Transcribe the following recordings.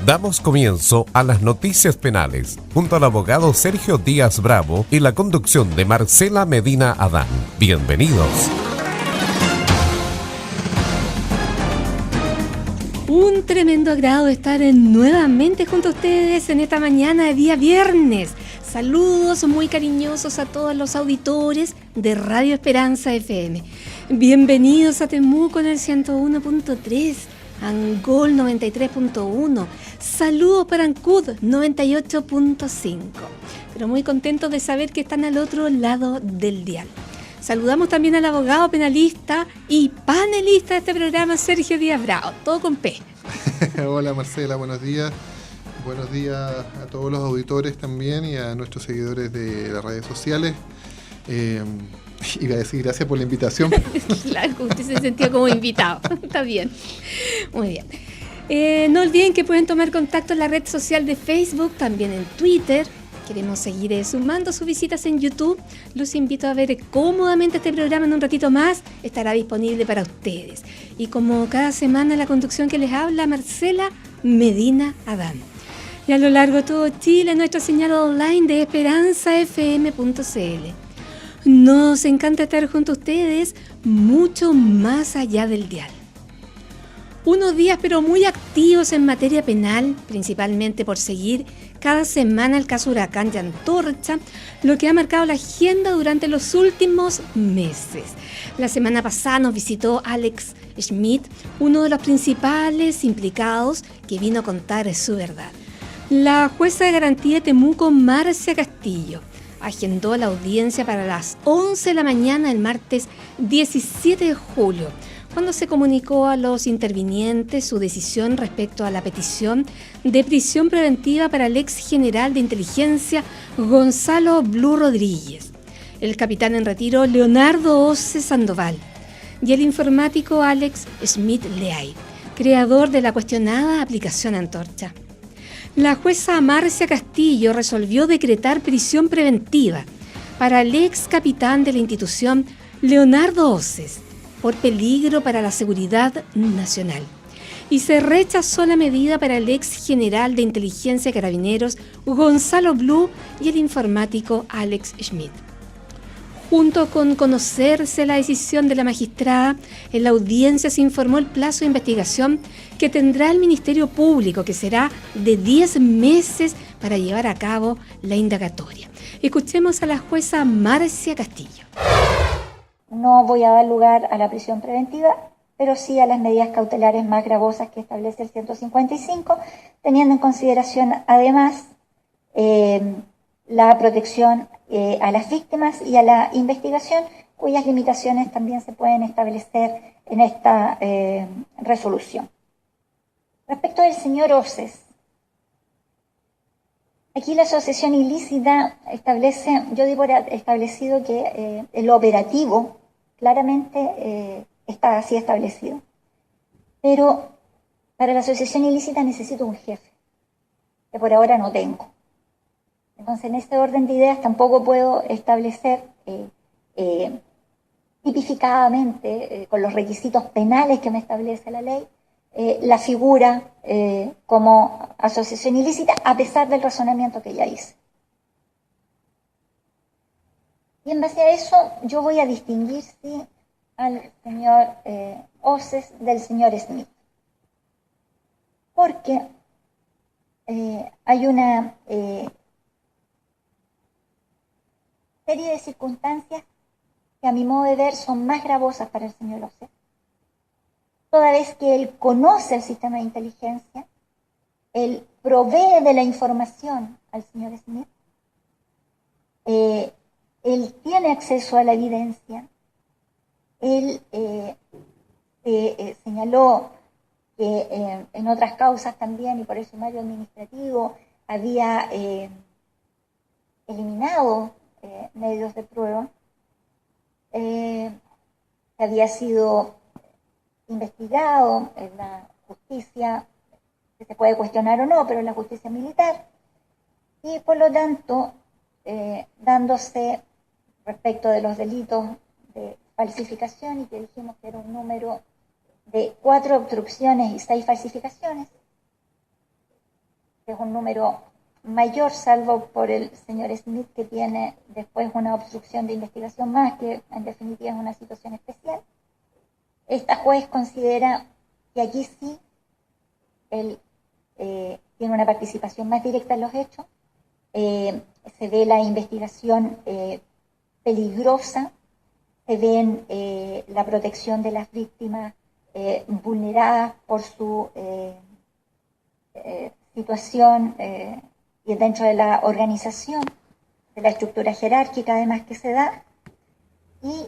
Damos comienzo a las noticias penales, junto al abogado Sergio Díaz Bravo y la conducción de Marcela Medina Adán. Bienvenidos. Un tremendo agrado estar nuevamente junto a ustedes en esta mañana de día viernes. Saludos muy cariñosos a todos los auditores de Radio Esperanza FM. Bienvenidos a Temuco en el 101.3, Angol 93.1, saludos para Ancud 98.5. Pero muy contentos de saber que están al otro lado del dial. Saludamos también al abogado penalista y panelista de este programa, Sergio Díaz Bravo, todo con P. Hola Marcela, buenos días. Buenos días a todos los auditores también y a nuestros seguidores de las redes sociales. Iba a decir gracias por la invitación. Claro, usted se sentía como invitado. Está bien. Muy bien. No olviden que pueden tomar contacto en la red social de Facebook, también en Twitter. Queremos seguir sumando sus visitas en YouTube. Los invito a ver cómodamente este programa en un ratito más. Estará disponible para ustedes. Y como cada semana, la conducción que les habla, Marcela Medina Adán. Y a lo largo de todo Chile, nuestra señal online de esperanzafm.cl. Nos encanta estar junto a ustedes, mucho más allá del dial. Unos días pero muy activos en materia penal, principalmente por seguir cada semana el caso Huracán y Antorcha, lo que ha marcado la agenda durante los últimos meses. La semana pasada nos visitó Alex Schmidt, uno de los principales implicados, que vino a contar su verdad. La jueza de garantía de Temuco, Marcia Castillo, agendó la audiencia para las 11 de la mañana del martes 17 de julio, cuando se comunicó a los intervinientes su decisión respecto a la petición de prisión preventiva para el ex general de inteligencia Gonzalo Blue Rodríguez, el capitán en retiro Leonardo Oce Sandoval y el informático Alex Schmidt Leay, creador de la cuestionada aplicación Antorcha. La jueza Marcia Castillo resolvió decretar prisión preventiva para el ex capitán de la institución Leonardo Oces por peligro para la seguridad nacional, y se rechazó la medida para el ex general de inteligencia carabineros Gonzalo Blue y el informático Alex Schmidt. Junto con conocerse la decisión de la magistrada, en la audiencia se informó el plazo de investigación que tendrá el Ministerio Público, que será de 10 meses para llevar a cabo la indagatoria. Escuchemos a la jueza Marcia Castillo. No voy a dar lugar a la prisión preventiva, pero sí a las medidas cautelares más gravosas que establece el 155, teniendo en consideración además la protección a las víctimas y a la investigación, cuyas limitaciones también se pueden establecer en esta resolución. Respecto del señor Oces, aquí la asociación ilícita establece, yo digo establecido que el operativo claramente está así establecido, pero para la asociación ilícita necesito un jefe, que por ahora no tengo. Entonces, en este orden de ideas tampoco puedo establecer tipificadamente, con los requisitos penales que me establece la ley, la figura como asociación ilícita, a pesar del razonamiento que ya hice. Y en base a eso, yo voy a distinguir sí, al señor Oces del señor Smith. Porque hay una serie de circunstancias que a mi modo de ver son más gravosas para el señor Oces, toda vez que él conoce el sistema de inteligencia, él provee de la información al señor Smith, él tiene acceso a la evidencia, él señaló que en otras causas también, y por el sumario administrativo, había eliminado medios de prueba, que había sido investigado en la justicia, que se puede cuestionar o no, pero en la justicia militar, y por lo tanto, dándose respecto de los delitos de falsificación, y que dijimos que era un número de 4 obstrucciones y 6 falsificaciones, que es un número mayor, salvo por el señor Smith, que tiene después una obstrucción de investigación más, que en definitiva es una situación especial. Esta juez considera que aquí sí él tiene una participación más directa en los hechos, se ve la investigación peligrosa, se ve la protección de las víctimas vulneradas por su situación y dentro de la organización, de la estructura jerárquica además que se da, y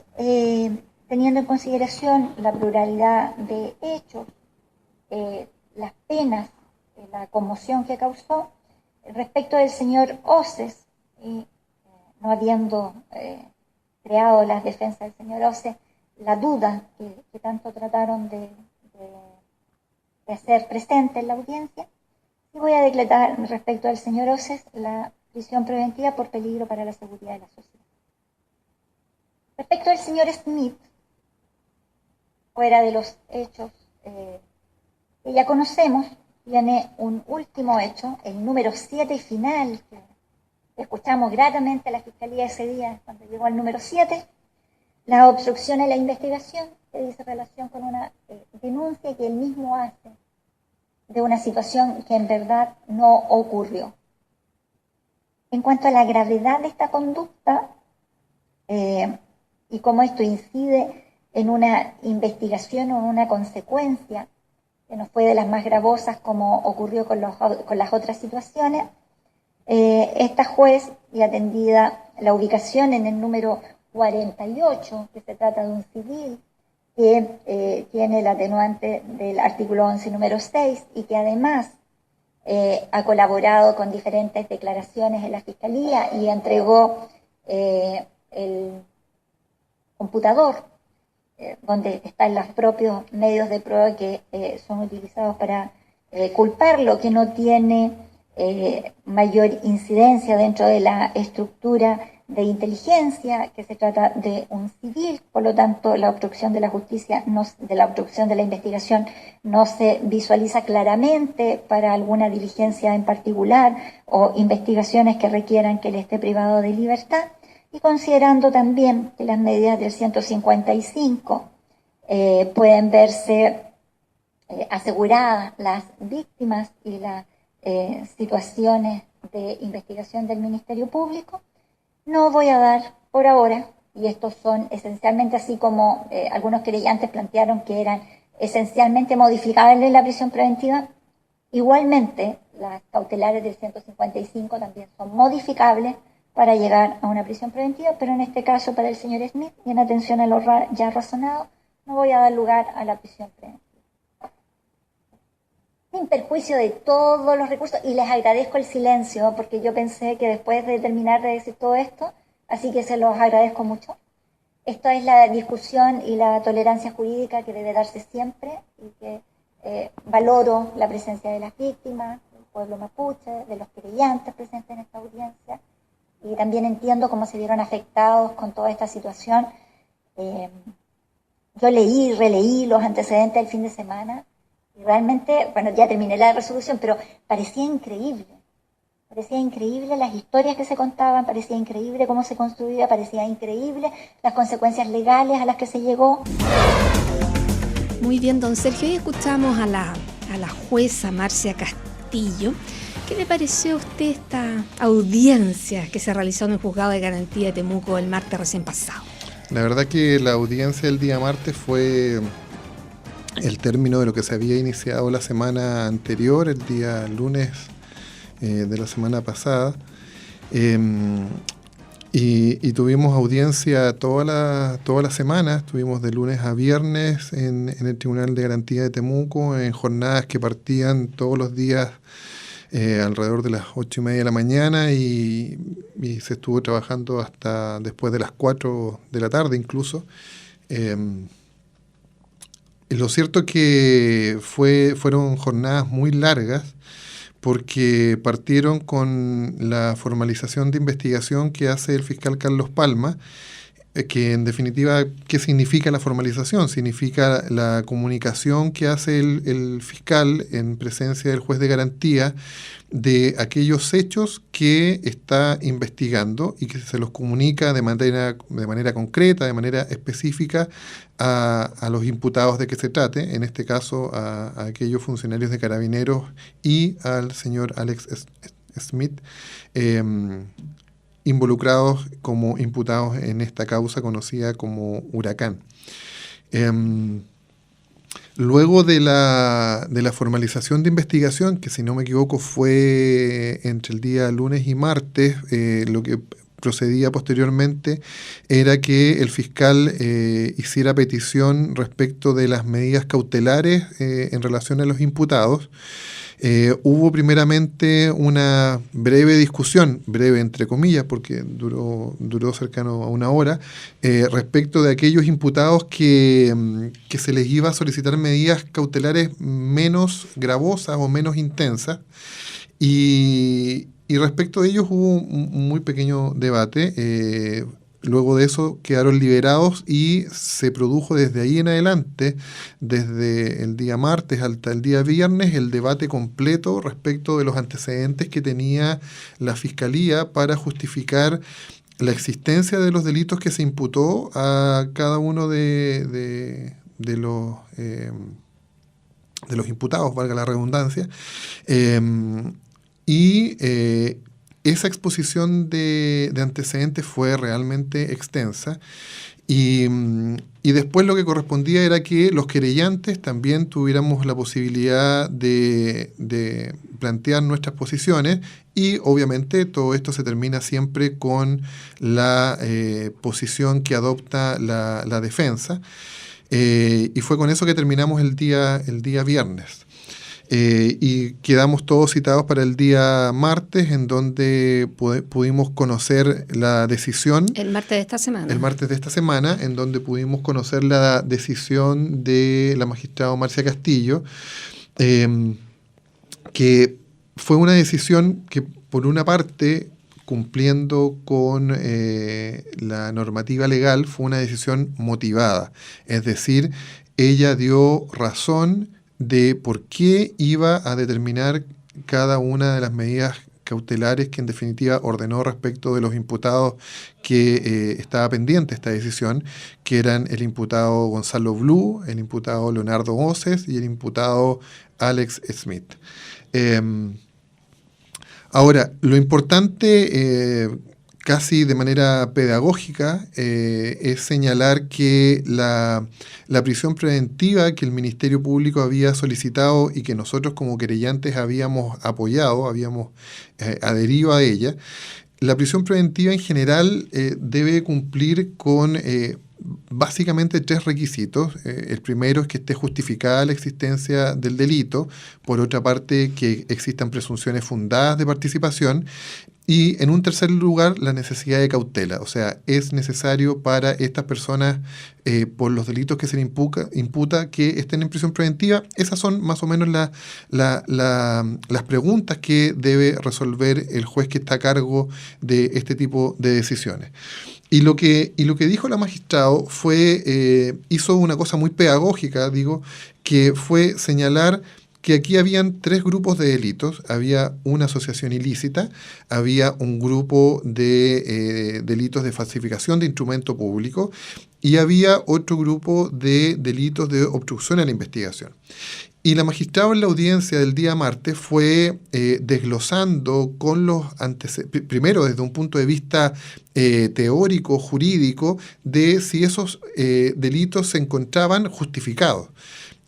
teniendo en consideración la pluralidad de hechos, las penas, la conmoción que causó, respecto del señor Oces, y no habiendo creado las defensas del señor Oces, la duda que tanto trataron de hacer presente en la audiencia, y voy a decretar respecto al señor Oces la prisión preventiva por peligro para la seguridad de la sociedad. Respecto al señor Smith, fuera de los hechos que ya conocemos, tiene un último hecho, el número 7 y final, que escuchamos gratamente a la Fiscalía ese día cuando llegó al número 7, la obstrucción a la investigación, que dice relación con una denuncia que él mismo hace de una situación que en verdad no ocurrió. En cuanto a la gravedad de esta conducta y cómo esto incide en una investigación o en una consecuencia que no fue de las más gravosas como ocurrió con las otras situaciones, esta juez, y atendida la ubicación en el número 48, que se trata de un civil, que tiene el atenuante del artículo 11, número 6, y que además ha colaborado con diferentes declaraciones en la Fiscalía y entregó el computador donde están los propios medios de prueba que son utilizados para culparlo, que no tiene mayor incidencia dentro de la estructura de inteligencia, que se trata de un civil, por lo tanto la obstrucción de la justicia, de la obstrucción de la investigación no se visualiza claramente para alguna diligencia en particular o investigaciones que requieran que él esté privado de libertad, y considerando también que las medidas del 155 pueden verse aseguradas las víctimas y las situaciones de investigación del Ministerio Público, no voy a dar por ahora, y estos son esencialmente, así como algunos querellantes plantearon que eran esencialmente modificables la prisión preventiva, igualmente las cautelares del 155 también son modificables para llegar a una prisión preventiva, pero en este caso para el señor Smith, y en atención a lo ya razonado, no voy a dar lugar a la prisión preventiva. Sin perjuicio de todos los recursos, y les agradezco el silencio, porque yo pensé que después de terminar de decir todo esto, así que se los agradezco mucho. Esto es la discusión y la tolerancia jurídica que debe darse siempre, y que valoro la presencia de las víctimas, del pueblo mapuche, de los querellantes presentes en esta audiencia, y también entiendo cómo se vieron afectados con toda esta situación. Yo leí y releí los antecedentes del fin de semana, y realmente, bueno, ya terminé la resolución, pero parecía increíble las historias que se contaban, parecía increíble cómo se construía, parecía increíble las consecuencias legales a las que se llegó. Muy bien, don Sergio, hoy escuchamos a la jueza Marcia Castillo. ¿Qué le pareció a usted esta audiencia que se realizó en el Juzgado de Garantía de Temuco el martes recién pasado? La verdad que la audiencia del día martes fue el término de lo que se había iniciado la semana anterior, el día lunes de la semana pasada, y tuvimos audiencia toda la semana. Estuvimos de lunes a viernes en el Tribunal de Garantía de Temuco, en jornadas que partían todos los días alrededor de las 8:30 de la mañana, y se estuvo trabajando hasta después de las 4 de la tarde incluso. Lo cierto que fueron jornadas muy largas, porque partieron con la formalización de investigación que hace el fiscal Carlos Palma, que en definitiva, ¿qué significa la formalización? Significa la comunicación que hace el fiscal en presencia del juez de garantía de aquellos hechos que está investigando y que se los comunica de manera concreta, de manera específica a los imputados de que se trate, en este caso a aquellos funcionarios de Carabineros y al señor Alex Smith, involucrados como imputados en esta causa conocida como Huracán. Luego de la formalización de investigación, que si no me equivoco fue entre el día lunes y martes, lo que procedía posteriormente era que el fiscal hiciera petición respecto de las medidas cautelares en relación a los imputados. Hubo primeramente una breve discusión, breve entre comillas, porque duró cercano a una hora, respecto de aquellos imputados que se les iba a solicitar medidas cautelares menos gravosas o menos intensas. Y respecto de ellos hubo un muy pequeño debate. Luego de eso quedaron liberados y se produjo desde ahí en adelante, desde el día martes hasta el día viernes, el debate completo respecto de los antecedentes que tenía la Fiscalía para justificar la existencia de los delitos que se imputó a cada uno de los imputados, valga la redundancia, esa exposición de antecedentes fue realmente extensa y después lo que correspondía era que los querellantes también tuviéramos la posibilidad de plantear nuestras posiciones y obviamente todo esto se termina siempre con la posición que adopta la defensa y fue con eso que terminamos el día viernes. Y quedamos todos citados para el día martes, en donde pudimos conocer la decisión. El martes de esta semana. El martes de esta semana, en donde pudimos conocer la decisión de la magistrada Marcia Castillo, que fue una decisión que, por una parte, cumpliendo con la normativa legal, fue una decisión motivada. Es decir, ella dio razón de por qué iba a determinar cada una de las medidas cautelares que en definitiva ordenó respecto de los imputados que estaba pendiente esta decisión, que eran el imputado Gonzalo Blue, el imputado Leonardo Oces y el imputado Alex Smith. Ahora, lo importante, casi de manera pedagógica, es señalar que la prisión preventiva que el Ministerio Público había solicitado y que nosotros como querellantes habíamos apoyado, habíamos adherido a ella, la prisión preventiva en general debe cumplir con básicamente 3 requisitos. El primero es que esté justificada la existencia del delito, por otra parte que existan presunciones fundadas de participación y en un tercer lugar la necesidad de cautela, o sea, es necesario para estas personas por los delitos que se le imputa que estén en prisión preventiva. Esas son más o menos las preguntas que debe resolver el juez que está a cargo de este tipo de decisiones. Y lo que dijo la magistrado fue, hizo una cosa muy pedagógica, digo, que fue señalar que aquí habían 3 grupos de delitos. Había una asociación ilícita, había un grupo de delitos de falsificación de instrumento público y había otro grupo de delitos de obstrucción a la investigación. Y la magistrada en la audiencia del día martes fue desglosando con los antecedentes, primero desde un punto de vista teórico, jurídico, de si esos delitos se encontraban justificados.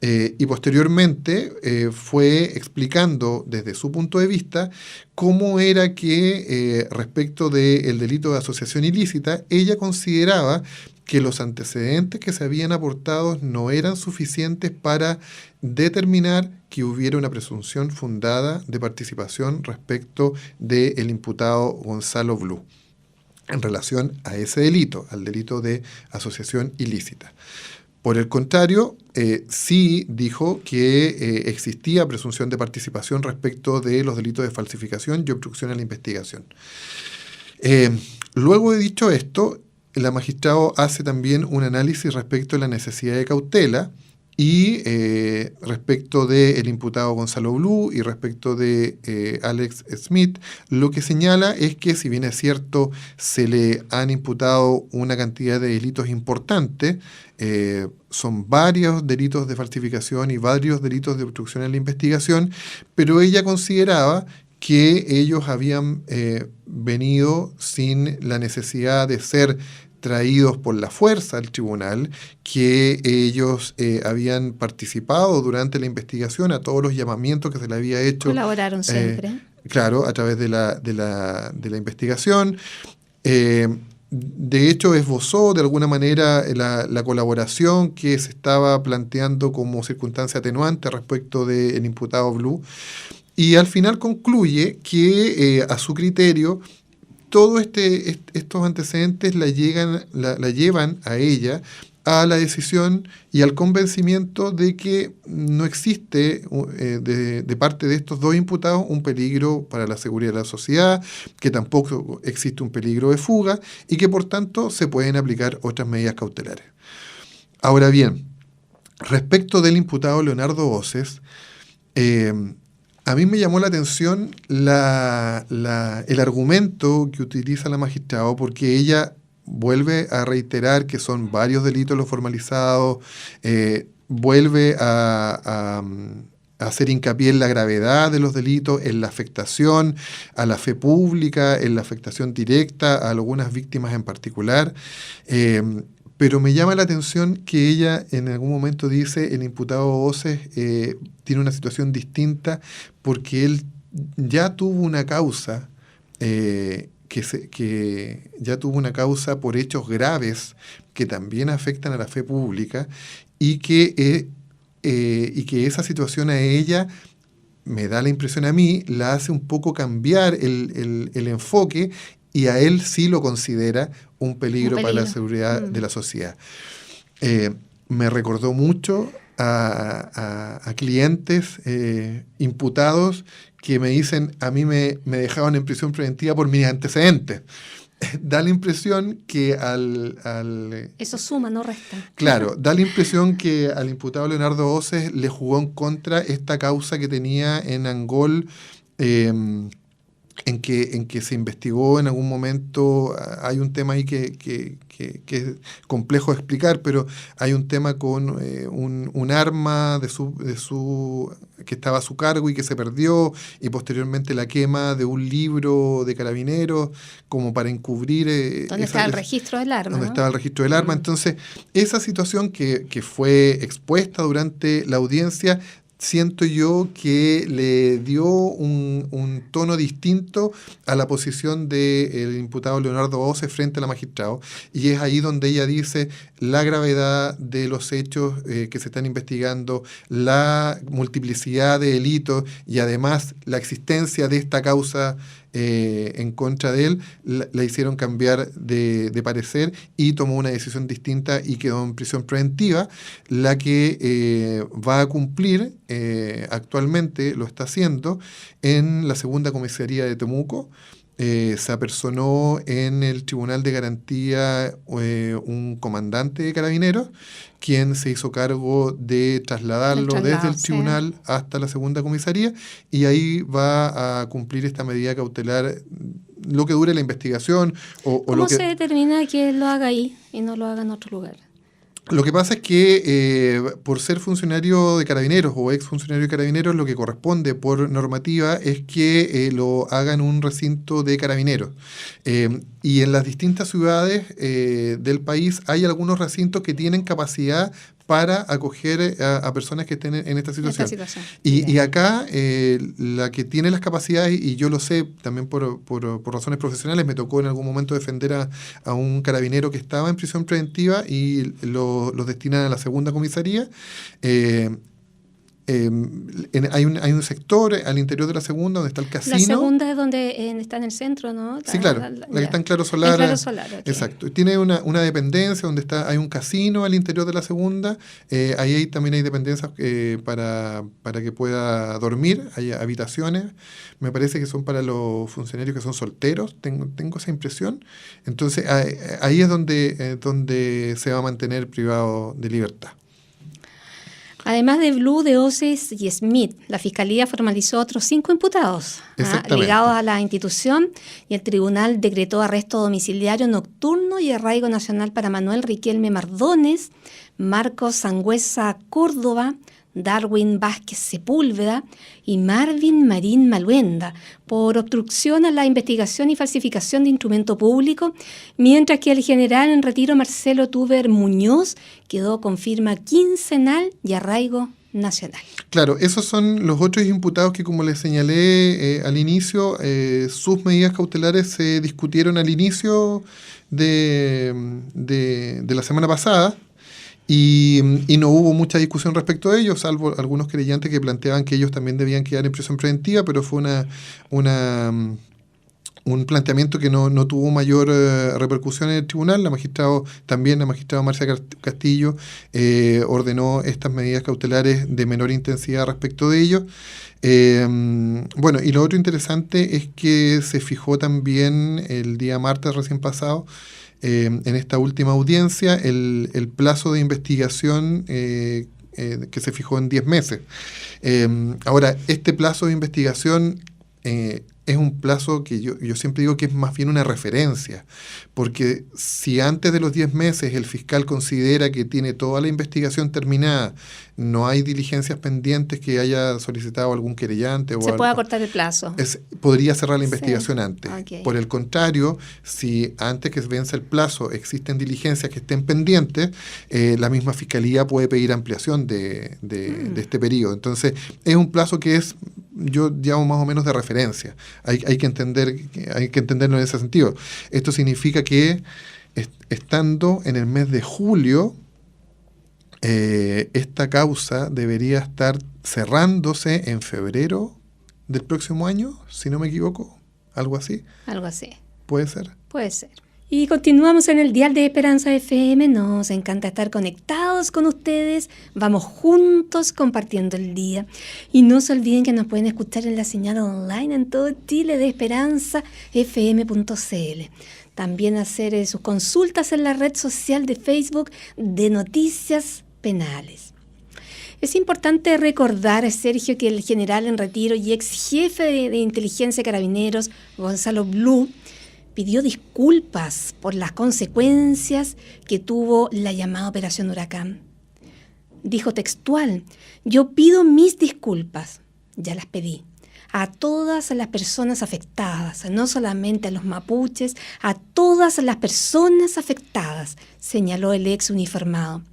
Y posteriormente fue explicando desde su punto de vista cómo era que respecto del delito de asociación ilícita, ella consideraba que los antecedentes que se habían aportado no eran suficientes para determinar que hubiera una presunción fundada de participación respecto del imputado Gonzalo Blue en relación a ese delito, al delito de asociación ilícita. Por el contrario, sí dijo que existía presunción de participación respecto de los delitos de falsificación y obstrucción a la investigación. Luego de dicho esto, la magistrado hace también un análisis respecto a la necesidad de cautela y respecto del imputado Gonzalo Blue y respecto de Alex Smith. Lo que señala es que, si bien es cierto, se le han imputado una cantidad de delitos importantes, son varios delitos de falsificación y varios delitos de obstrucción en la investigación, pero ella consideraba que ellos habían venido sin la necesidad de ser traídos por la fuerza al tribunal, que ellos habían participado durante la investigación a todos los llamamientos que se le había hecho. Colaboraron siempre. Claro, a través de la investigación. De hecho, esbozó de alguna manera la colaboración que se estaba planteando como circunstancia atenuante respecto del imputado Blue. Y al final concluye que, a su criterio, todos estos antecedentes la llevan a ella a la decisión y al convencimiento de que no existe de parte de estos dos imputados un peligro para la seguridad de la sociedad, que tampoco existe un peligro de fuga y que por tanto se pueden aplicar otras medidas cautelares. Ahora bien, respecto del imputado Leonardo Oces, a mí me llamó la atención el argumento que utiliza la magistrada, porque ella vuelve a reiterar que son varios delitos los formalizados, vuelve a hacer hincapié en la gravedad de los delitos, en la afectación a la fe pública, en la afectación directa a algunas víctimas en particular. Pero me llama la atención que ella en algún momento dice el imputado Oces tiene una situación distinta porque él ya tuvo una causa que ya tuvo una causa por hechos graves que también afectan a la fe pública y que esa situación a ella, me da la impresión a mí, la hace un poco cambiar el enfoque, y a él sí lo considera un peligro para la seguridad de la sociedad. Me recordó mucho a clientes imputados que me dicen, a mí me dejaban en prisión preventiva por mis antecedentes. Da la impresión que Eso suma, no resta. Claro, da la impresión que al imputado Leonardo Oces le jugó en contra esta causa que tenía en Angol, en que se investigó en algún momento. Hay un tema ahí que es complejo de explicar, pero hay un tema con un arma que estaba a su cargo y que se perdió, y posteriormente la quema de un libro de carabineros como para encubrir... ¿Dónde estaba el registro del arma? Donde estaba el registro del arma. Entonces, esa situación que fue expuesta durante la audiencia, siento yo que le dio un tono distinto a la posición del imputado Leonardo Oces frente a la magistrado, y es ahí donde ella dice la gravedad de los hechos que se están investigando, la multiplicidad de delitos y además la existencia de esta causa en contra de él, la hicieron cambiar de parecer y tomó una decisión distinta y quedó en prisión preventiva, la que va a cumplir actualmente, lo está haciendo en la segunda comisaría de Temuco. Se apersonó en el Tribunal de Garantía un comandante de Carabineros, quien se hizo cargo de trasladarlo desde el tribunal hasta la segunda comisaría, y ahí va a cumplir esta medida cautelar lo que dure la investigación. ¿Cómo se determina que él lo haga ahí y no lo haga en otro lugar? Lo que pasa es que por ser funcionario de Carabineros o exfuncionario de Carabineros, lo que corresponde por normativa es que lo haga en un recinto de Carabineros. Y en las distintas ciudades del país hay algunos recintos que tienen capacidad para acoger a personas que estén en esta situación. Y acá la que tiene las capacidades, y yo lo sé también por razones profesionales, me tocó en algún momento defender a un carabinero que estaba en prisión preventiva y los destinan a la segunda comisaría. hay un sector al interior de la segunda donde está el casino. La segunda es donde está en el centro, ¿no? Sí, claro, la que está en Claro Solar. En Claro Solar, okay. Exacto. Tiene una dependencia donde hay un casino al interior de la segunda. Ahí también hay dependencias para que pueda dormir, hay habitaciones. Me parece que son para los funcionarios que son solteros, tengo esa impresión. Entonces ahí es donde se va a mantener privado de libertad. Además de Blue, de Oces y Smith, la Fiscalía formalizó otros 5 imputados ligados a la institución, y el tribunal decretó arresto domiciliario nocturno y arraigo nacional para Manuel Riquelme Mardones, Marcos Sangüesa Córdoba, Darwin Vázquez Sepúlveda y Marvin Marín Maluenda por obstrucción a la investigación y falsificación de instrumento público, mientras que el general en retiro Marcelo Tuber Muñoz quedó con firma quincenal y arraigo nacional. Claro, esos son los otros imputados que, como les señalé al inicio, sus medidas cautelares se discutieron al inicio de la semana pasada. Y no hubo mucha discusión respecto a ellos, salvo algunos querellantes que planteaban que ellos también debían quedar en prisión preventiva, pero fue un planteamiento que no tuvo mayor repercusión en el tribunal. La magistrada Marcia Castillo ordenó estas medidas cautelares de menor intensidad respecto de ellos. Bueno, y lo otro interesante es que se fijó también el día martes recién pasado, en esta última audiencia, el plazo de investigación que se fijó en 10 meses. Ahora, este plazo de investigación es un plazo que yo siempre digo que es más bien una referencia, porque si antes de los 10 meses el fiscal considera que tiene toda la investigación terminada, no hay diligencias pendientes que haya solicitado algún querellante, se puede acortar el plazo. Podría cerrar la investigación antes. Okay. Por el contrario, si antes que vence el plazo existen diligencias que estén pendientes, la misma fiscalía puede pedir ampliación de este periodo. Entonces, es un plazo que yo llamo más o menos de referencia. Hay que entenderlo en ese sentido. Esto significa que estando en el mes de julio, esta causa debería estar cerrándose en febrero del próximo año, si no me equivoco, algo así. Algo así. ¿Puede ser? Puede ser. Y continuamos en el dial de Esperanza FM. Nos encanta estar conectados con ustedes. Vamos juntos compartiendo el día. Y no se olviden que nos pueden escuchar en la señal online en todo Chile de esperanzafm.cl. También hacer sus consultas en la red social de Facebook de Noticias Penales. Es importante recordar, Sergio, que el general en retiro y ex jefe de inteligencia de Carabineros, Gonzalo Blue, pidió disculpas por las consecuencias que tuvo la llamada Operación Huracán. Dijo textual: yo pido mis disculpas, ya las pedí, a todas las personas afectadas, no solamente a los mapuches, a todas las personas afectadas, señaló el ex uniformado,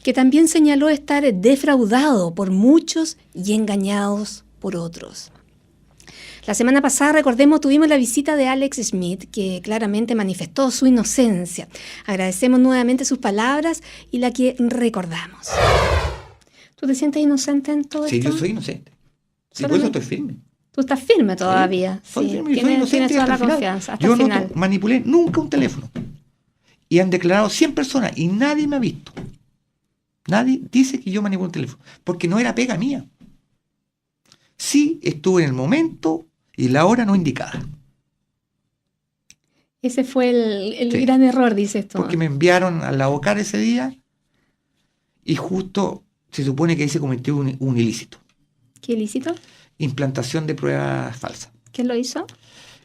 que también señaló estar defraudado por muchos y engañados por otros. La semana pasada, recordemos, tuvimos la visita de Alex Smith, que claramente manifestó su inocencia. Agradecemos nuevamente sus palabras y la que recordamos. ¿Tú te sientes inocente en todo esto? Sí, yo soy inocente. Sí, por eso estoy firme. Tú estás firme todavía. Sí, sí. Tienes toda la confianza hasta el final. Yo no manipulé nunca un teléfono. Y han declarado 100 personas y nadie me ha visto. Nadie dice que yo manipulé un teléfono, porque no era pega mía. Sí estuve en el momento y la hora no indicada. Ese fue el gran error, dices tú. Porque me enviaron a la OCAR ese día y justo se supone que ahí se cometió un ilícito. ¿Qué ilícito? Implantación de pruebas falsas. ¿Quién lo hizo?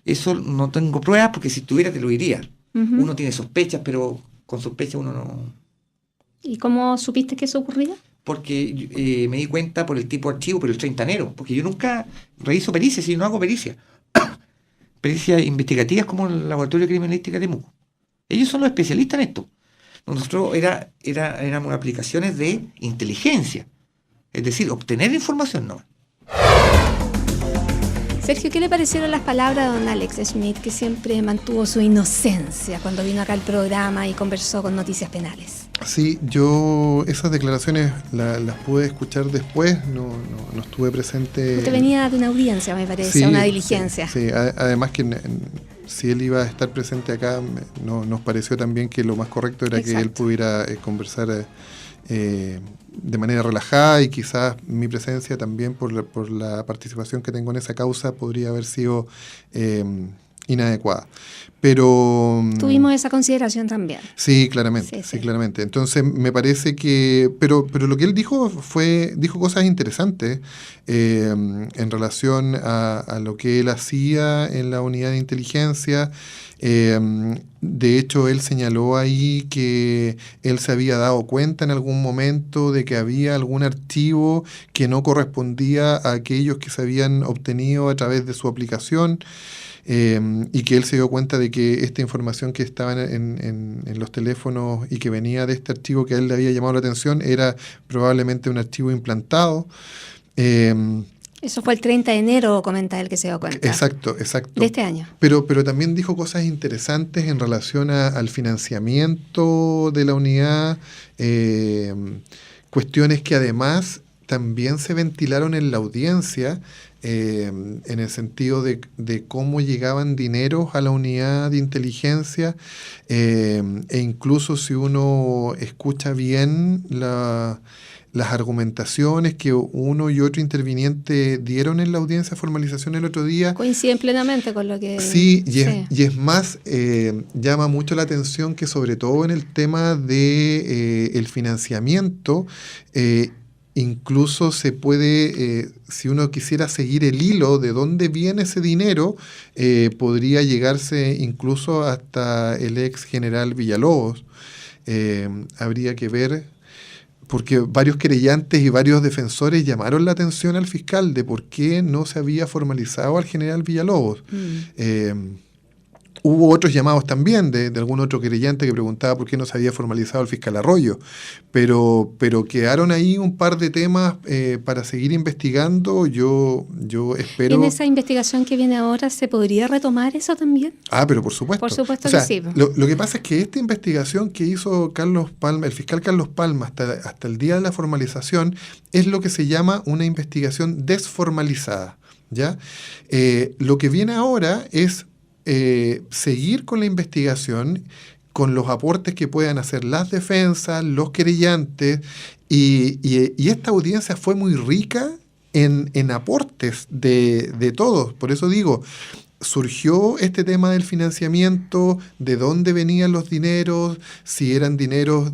Eso no tengo pruebas, porque si tuviera te lo diría. Uh-huh. Uno tiene sospechas, pero con sospechas uno no... ¿Y cómo supiste que eso ocurría? Porque me di cuenta por el tipo de archivo, pero el 30enero, porque yo nunca reviso pericias, si no hago pericias. Pericias investigativas como el Laboratorio de Criminalística de Temuco. Ellos son los especialistas en esto. Nosotros éramos aplicaciones de inteligencia, es decir, obtener información, no. Sergio, ¿qué le parecieron las palabras de don Alex Smith, que siempre mantuvo su inocencia cuando vino acá al programa y conversó con Noticias Penales? Sí, yo esas declaraciones las pude escuchar después, no estuve presente. Usted venía de una audiencia, me parece, Sí, una diligencia. Sí, además que si él iba a estar presente acá, nos pareció también que lo más correcto era que él pudiera conversar de manera relajada, y quizás mi presencia también por la participación que tengo en esa causa podría haber sido inadecuada. Pero tuvimos esa consideración también. Sí, claramente, sí, claramente. Entonces me parece que, pero lo que él dijo dijo cosas interesantes en relación a lo que él hacía en la unidad de inteligencia. De hecho, él señaló ahí que él se había dado cuenta en algún momento de que había algún archivo que no correspondía a aquellos que se habían obtenido a través de su aplicación. Y que él se dio cuenta de que esta información que estaba en los teléfonos y que venía de este archivo que a él le había llamado la atención era probablemente un archivo implantado. Eso fue el 30 de enero, comenta él, que se dio cuenta. Exacto. De este año. Pero también dijo cosas interesantes en relación al financiamiento de la unidad, cuestiones que además también se ventilaron en la audiencia, en el sentido de cómo llegaban dineros a la unidad de inteligencia, e incluso si uno escucha bien las argumentaciones que uno y otro interviniente dieron en la audiencia de formalización el otro día. Coinciden plenamente con lo que... Sí, y es más, llama mucho la atención que sobre todo en el tema de el financiamiento, incluso se puede, si uno quisiera seguir el hilo de dónde viene ese dinero, podría llegarse incluso hasta el ex general Villalobos. Habría que ver, porque varios querellantes y varios defensores llamaron la atención al fiscal de por qué no se había formalizado al general Villalobos. Hubo otros llamados también de algún otro querellante que preguntaba por qué no se había formalizado el fiscal Arroyo, pero quedaron ahí un par de temas para seguir investigando. Yo espero... ¿En esa investigación que viene ahora se podría retomar eso también? Pero por supuesto. Por supuesto que sí. Lo que pasa es que esta investigación que hizo Carlos Palma, el fiscal Carlos Palma, hasta el día de la formalización, es lo que se llama una investigación desformalizada, ¿ya? Lo que viene ahora es seguir con la investigación, con los aportes que puedan hacer las defensas, los querellantes, y esta audiencia fue muy rica en aportes de todos. Por eso digo, surgió este tema del financiamiento, de dónde venían los dineros, si eran dineros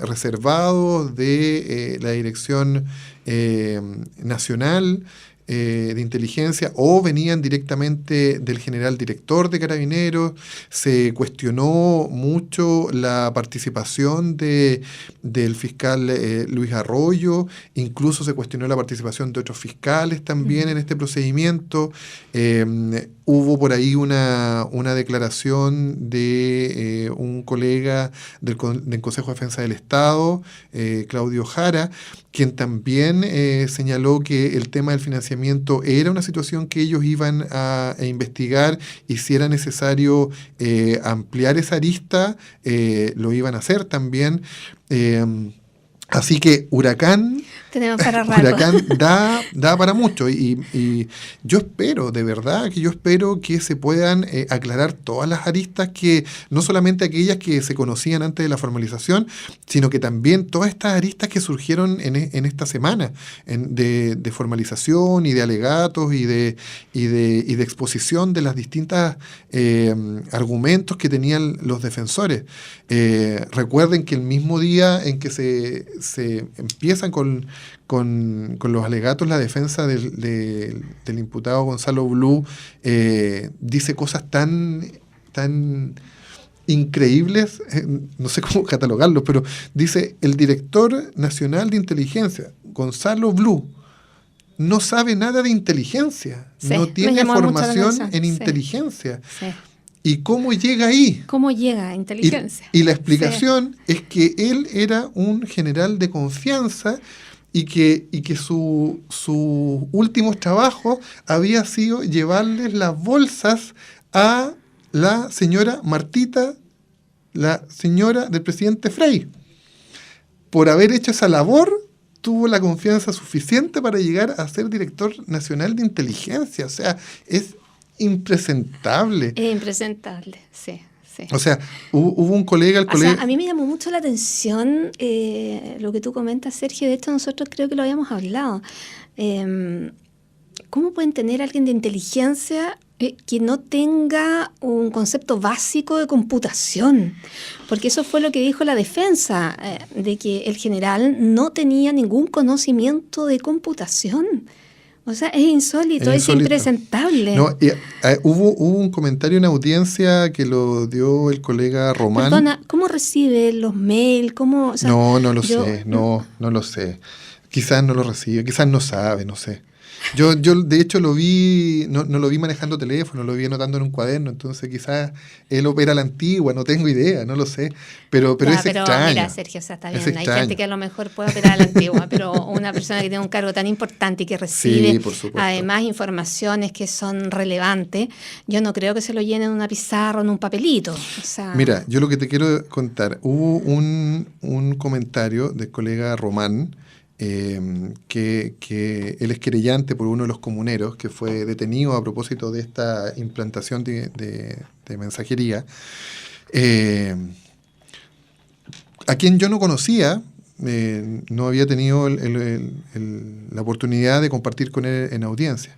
reservados de la Dirección Nacional de Inteligencia, o venían directamente del general director de Carabineros. Se cuestionó mucho la participación del fiscal Luis Arroyo, incluso se cuestionó la participación de otros fiscales también en este procedimiento. Hubo por ahí una declaración de un colega del Consejo de Defensa del Estado, Claudio Jara, quien también señaló que el tema del financiamiento era una situación que ellos iban a investigar, y si era necesario ampliar esa arista, lo iban a hacer también. Así que Huracán da para mucho, y yo espero, de verdad, que se puedan aclarar todas las aristas, que no solamente aquellas que se conocían antes de la formalización, sino que también todas estas aristas que surgieron en esta semana de formalización y de alegatos y de exposición de las distintas argumentos que tenían los defensores. Recuerden que el mismo día en que se empiezan con los alegatos, la defensa del imputado Gonzalo Blue dice cosas tan increíbles, no sé cómo catalogarlos, pero dice: el director nacional de inteligencia, Gonzalo Blue, no sabe nada de inteligencia, no tiene formación en inteligencia. Sí. ¿Y cómo llega ahí? ¿Cómo llega a inteligencia? Y la explicación es que él era un general de confianza, y que sus últimos trabajos había sido llevarles las bolsas a la señora Martita la señora del presidente Frei. Por haber hecho esa labor, tuvo la confianza suficiente para llegar a ser director nacional de inteligencia. O sea, es impresentable. Es impresentable, sí. Sí. O sea, hubo un colega, O sea, a mí me llamó mucho la atención lo que tú comentas, Sergio. De hecho, nosotros creo que lo habíamos hablado. ¿Cómo pueden tener alguien de inteligencia que no tenga un concepto básico de computación? Porque eso fue lo que dijo la defensa, de que el general no tenía ningún conocimiento de computación. O sea, es insólito, es impresentable. No, hubo un comentario en audiencia que lo dio el colega Román. Perdona, ¿cómo recibe los mails? ¿Cómo, o sea, no lo sé. Quizás no lo recibe, quizás no sabe, no sé. Yo de hecho lo vi, no lo vi manejando teléfono, lo vi anotando en un cuaderno, entonces quizás él opera a la antigua, no tengo idea, no lo sé, pero es extraño. Mira, Sergio, o sea, está bien, hay gente que a lo mejor puede operar a la antigua, pero una persona que tiene un cargo tan importante y que recibe además informaciones que son relevantes, yo no creo que se lo llenen en una pizarra o en un papelito. O sea, mira, yo lo que te quiero contar, hubo un comentario del colega Román, que él es querellante por uno de los comuneros que fue detenido a propósito de esta implantación de mensajería, a quien yo no conocía, no había tenido la oportunidad de compartir con él en audiencia.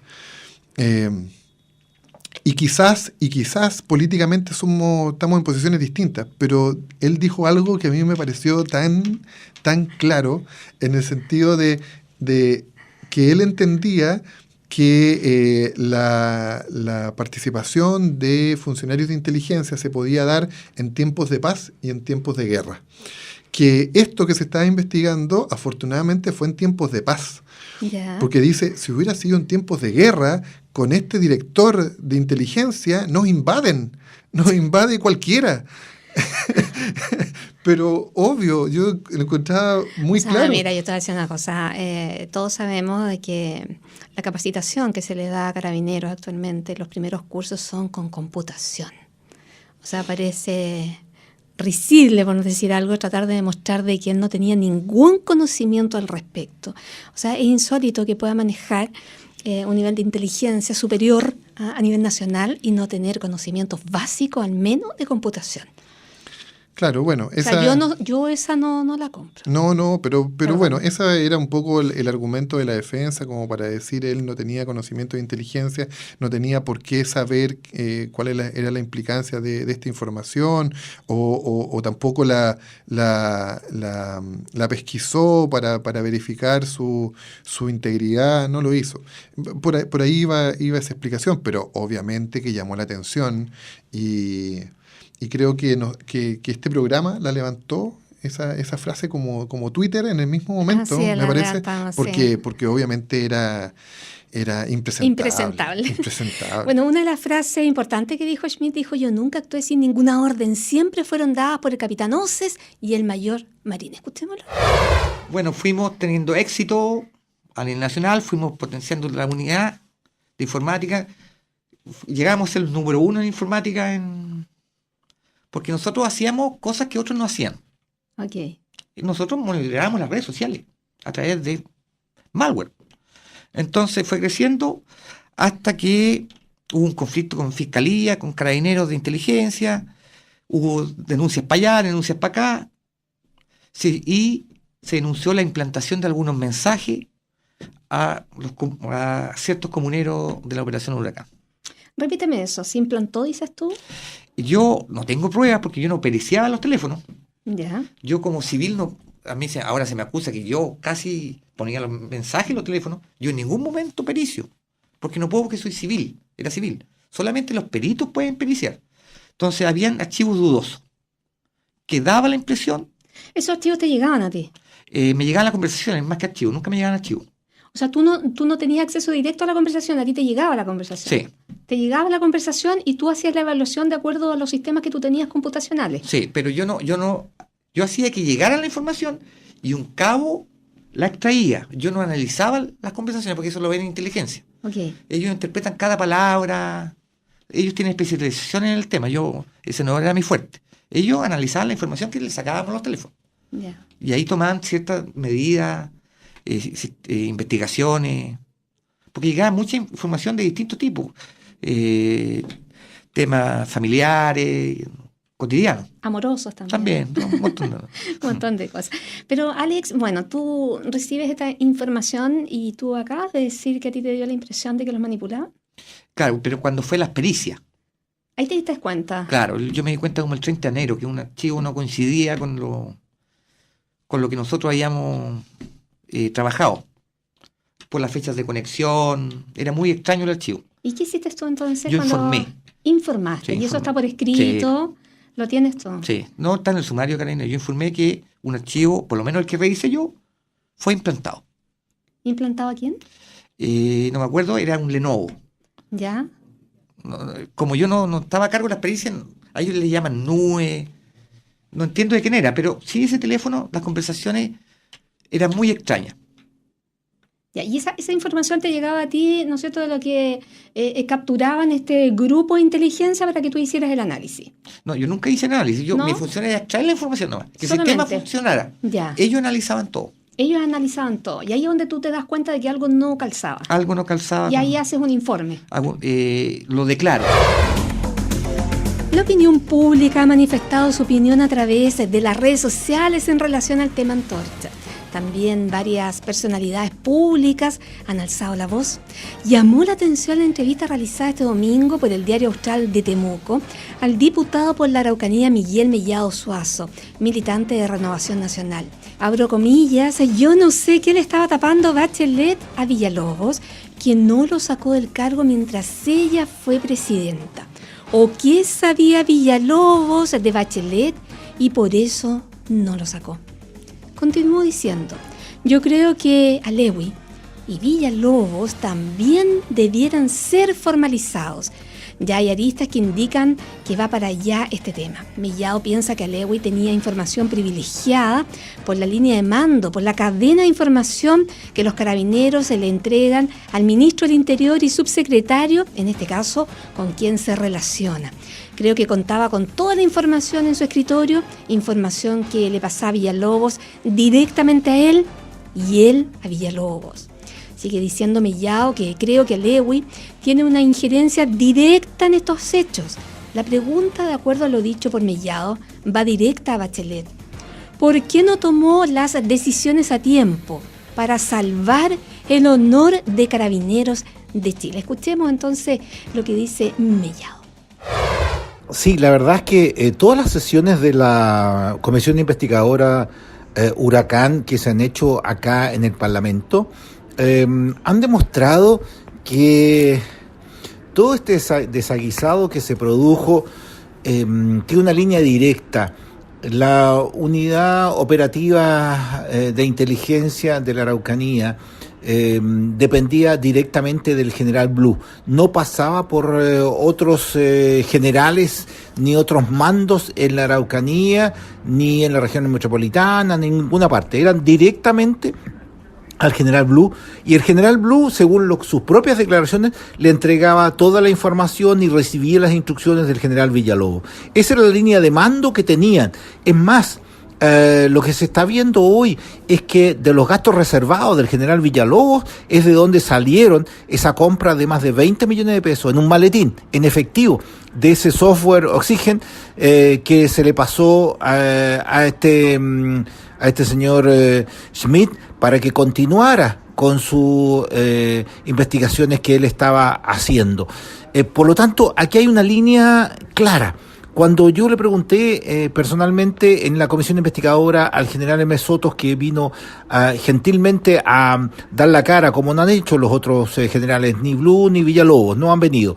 Y quizás políticamente estamos en posiciones distintas, pero él dijo algo que a mí me pareció tan claro, en el sentido de que él entendía que la participación de funcionarios de inteligencia se podía dar en tiempos de paz y en tiempos de guerra. Que esto que se estaba investigando, afortunadamente, fue en tiempos de paz. ya. Porque dice, si hubiera sido en tiempos de guerra, con este director de inteligencia nos invade cualquiera. Pero obvio, yo lo encontraba muy claro. Mira, yo te voy a decir una cosa. Todos sabemos de que la capacitación que se le da a carabineros actualmente, los primeros cursos son con computación. O sea, parece risible, por no decir algo, tratar de demostrar de que él no tenía ningún conocimiento al respecto. O sea, es insólito que pueda manejar un nivel de inteligencia superior a nivel nacional y no tener conocimientos básicos, al menos, de computación. Claro, bueno. O sea, yo esa no la compro. No, pero bueno, esa era un poco el argumento de la defensa, como para decir él no tenía conocimiento de inteligencia, no tenía por qué saber cuál era la implicancia de esta información, o tampoco la pesquisó para verificar su integridad, no lo hizo. Por ahí iba esa explicación, pero obviamente que llamó la atención y creo que este programa la levantó, esa frase como Twitter en el mismo momento, sí, me parece, sí. porque obviamente era impresentable. Bueno, una de las frases importantes que dijo Schmidt, yo nunca actué sin ninguna orden, siempre fueron dadas por el capitán Oces y el mayor Marín. Escuchémoslo. Bueno, fuimos teniendo éxito a nivel nacional, fuimos potenciando la unidad de informática, llegamos a ser el número 1 en informática porque nosotros hacíamos cosas que otros no hacían. Okay. Nosotros monitoreábamos las redes sociales a través de malware. Entonces fue creciendo hasta que hubo un conflicto con fiscalía, con carabineros de inteligencia, hubo denuncias para allá, denuncias para acá, sí, y se denunció la implantación de algunos mensajes a ciertos comuneros de la Operación Huracán. Repíteme eso, ¿se implantó, dices tú? Yo no tengo pruebas porque yo no periciaba los teléfonos. Ya. Yo como civil, a mí ahora se me acusa que yo casi ponía los mensajes en los teléfonos. Yo en ningún momento pericio, porque no puedo porque soy civil, era civil. Solamente los peritos pueden periciar. Entonces habían archivos dudosos, que daba la impresión. ¿Esos archivos te llegaban a ti? Me llegaban las conversaciones, más que archivos, nunca me llegaban archivos. O sea, tú no tenías acceso directo a la conversación, a ti te llegaba la conversación. Sí. Te llegaba la conversación y tú hacías la evaluación de acuerdo a los sistemas que tú tenías computacionales. Sí, pero yo hacía que llegara la información y un cabo la extraía. Yo no analizaba las conversaciones porque eso lo ven en inteligencia. Okay. Ellos interpretan cada palabra, ellos tienen especialización en el tema, ese no era mi fuerte. Ellos analizaban la información que les sacábamos los teléfonos. Ya. Y ahí tomaban ciertas medidas, investigaciones, porque llegaba mucha información de distintos tipos, temas familiares, cotidianos. Amorosos también. También, un montón de... Un montón de cosas. Pero Alex, bueno, tú recibes esta información y tú acabas de decir que a ti te dio la impresión de que los manipulaban. Claro, pero cuando fue las pericias. Ahí te diste cuenta. Claro, yo me di cuenta como el 30 de enero, que un archivo no coincidía con lo que nosotros habíamos trabajado. Por las fechas de conexión, era muy extraño el archivo. ¿Y qué hiciste tú entonces? Yo cuando informé. Informaste, Sí, y eso informé. está por escrito, lo tienes todo. Sí, no está en el sumario, Carolina. Yo informé que un archivo, por lo menos el que revisé yo, fue implantado. ¿Implantado a quién? No me acuerdo, era un Lenovo. ¿Ya? Como yo no estaba a cargo de las pericias, a ellos le llaman nube. No entiendo de quién era, pero sí ese teléfono, las conversaciones eran muy extrañas. Ya, y esa información te llegaba a ti, ¿no es cierto?, de lo que capturaban este grupo de inteligencia para que tú hicieras el análisis. No, yo nunca hice análisis. ¿No? Mi función era extraer la información nomás. Que el Solamente. sistema funcionara. Ya. Ellos analizaban todo. Ellos analizaban todo. Y ahí es donde tú te das cuenta de que algo no calzaba. Algo no calzaba. Y ahí haces un informe. Lo declaro. La opinión pública ha manifestado su opinión a través de las redes sociales en relación al tema Antorcha. También varias personalidades públicas han alzado la voz. Llamó la atención la entrevista realizada este domingo por el Diario Austral de Temuco al diputado por la Araucanía Miguel Mellado Suazo, militante de Renovación Nacional. Abro comillas, yo no sé qué le estaba tapando Bachelet a Villalobos, quien no lo sacó del cargo mientras ella fue presidenta. ¿O qué sabía Villalobos de Bachelet y por eso no lo sacó? Continuó diciendo, yo creo que Alewi y Villalobos también debieran ser formalizados. Ya hay aristas que indican que va para allá este tema. Mellado piensa que Alewi tenía información privilegiada por la línea de mando, por la cadena de información que los carabineros se le entregan al ministro del Interior y subsecretario, en este caso, con quien se relaciona. Creo que contaba con toda la información en su escritorio, información que le pasaba a Villalobos directamente a él y él a Villalobos. Sigue diciendo Mellado que creo que Alewi tiene una injerencia directa en estos hechos. La pregunta, de acuerdo a lo dicho por Mellado, va directa a Bachelet. ¿Por qué no tomó las decisiones a tiempo para salvar el honor de Carabineros de Chile? Escuchemos entonces lo que dice Mellado. Sí, la verdad es que todas las sesiones de la Comisión Investigadora Huracán que se han hecho acá en el Parlamento han demostrado que todo este desaguisado que se produjo tiene una línea directa. La unidad operativa de inteligencia de la Araucanía dependía directamente del general Blue, no pasaba por otros generales ni otros mandos en la Araucanía ni en la región metropolitana, ni en ninguna parte, eran directamente al general Blue, y el general Blue, según sus propias declaraciones, le entregaba toda la información y recibía las instrucciones del general Villalobos. Esa era la línea de mando que tenían. Es más, lo que se está viendo hoy es que de los gastos reservados del general Villalobos es de donde salieron esa compra de más de 20 millones de pesos en un maletín, en efectivo, de ese software Oxygen que se le pasó a este señor Schmidt para que continuara con sus investigaciones que él estaba haciendo. Por lo tanto, aquí hay una línea clara. Cuando yo le pregunté personalmente en la comisión investigadora al general M. Sotos, que vino gentilmente a dar la cara, como no han hecho los otros generales, ni Blue ni Villalobos, no han venido,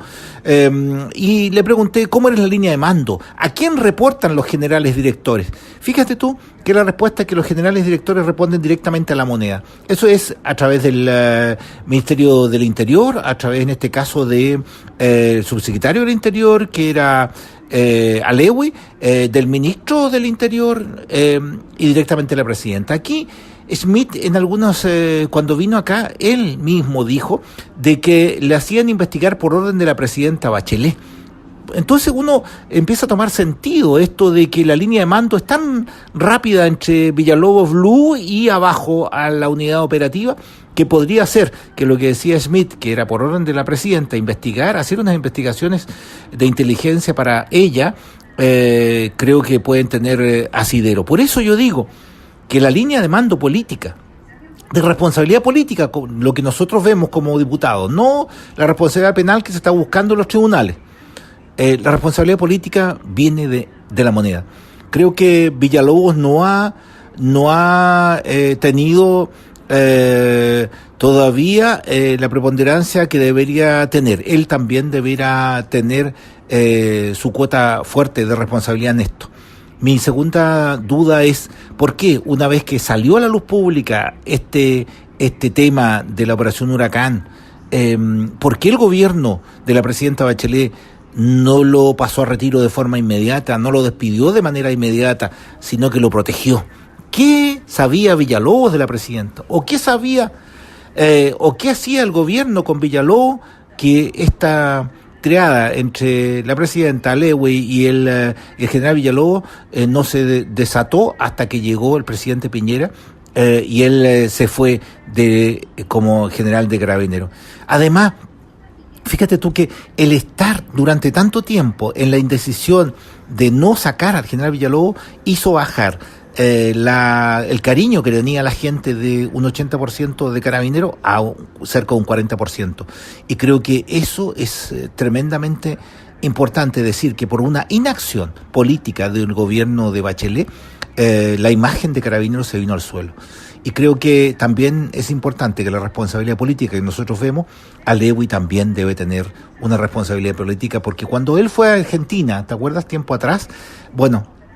y le pregunté cómo era la línea de mando, a quién reportan los generales directores. Fíjate tú que la respuesta es que los generales directores responden directamente a la moneda. Eso es a través del Ministerio del Interior, a través en este caso de el subsecretario del Interior, que era Alewi, del ministro del Interior y directamente la presidenta. Aquí Schmidt en algunos, cuando vino acá, él mismo dijo de que le hacían investigar por orden de la presidenta Bachelet. Entonces uno empieza a tomar sentido esto de que la línea de mando es tan rápida entre Villalobos Blue y abajo a la unidad operativa, que podría ser que lo que decía Smith, que era por orden de la presidenta, hacer unas investigaciones de inteligencia para ella, creo que pueden tener asidero. Por eso yo digo que la línea de mando política, de responsabilidad política, lo que nosotros vemos como diputados, no la responsabilidad penal que se está buscando en los tribunales. La responsabilidad política viene de la moneda. Creo que Villalobos no ha tenido todavía la preponderancia que debería tener. Él también deberá tener su cuota fuerte de responsabilidad en esto. Mi segunda duda es, ¿por qué una vez que salió a la luz pública este tema de la Operación Huracán, por qué el gobierno de la presidenta Bachelet no lo pasó a retiro de forma inmediata, no lo despidió de manera inmediata, sino que lo protegió? ¿Qué sabía Villalobos de la presidenta? ¿O qué sabía, o qué hacía el gobierno con Villalobos, que esta triada entre la presidenta Lewy y el general Villalobos no se desató hasta que llegó el presidente Piñera y él se fue como general de Carabineros? Además, fíjate tú que el estar durante tanto tiempo en la indecisión de no sacar al general Villalobos hizo bajar el cariño que tenía la gente de un 80% de Carabineros a cerca de un 40%. Y creo que eso es tremendamente importante, decir que por una inacción política del gobierno de Bachelet, la imagen de Carabineros se vino al suelo. Y creo que también es importante que la responsabilidad política que nosotros vemos, a Lewy también debe tener una responsabilidad política, porque cuando él fue a Argentina, ¿te acuerdas? Tiempo atrás,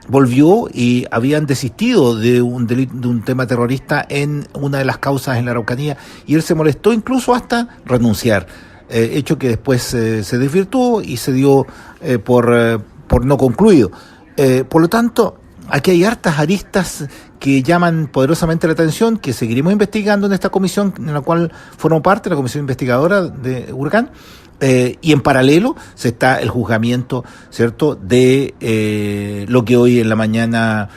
volvió y habían desistido de un tema terrorista en una de las causas en la Araucanía, y él se molestó incluso hasta renunciar, hecho que después se desvirtuó y se dio por no concluido. Por lo tanto, aquí hay hartas aristas que llaman poderosamente la atención, que seguiremos investigando en esta comisión en la cual formo parte, la comisión investigadora de Huracán. Y en paralelo se está el juzgamiento, ¿cierto?, de lo que hoy en la mañana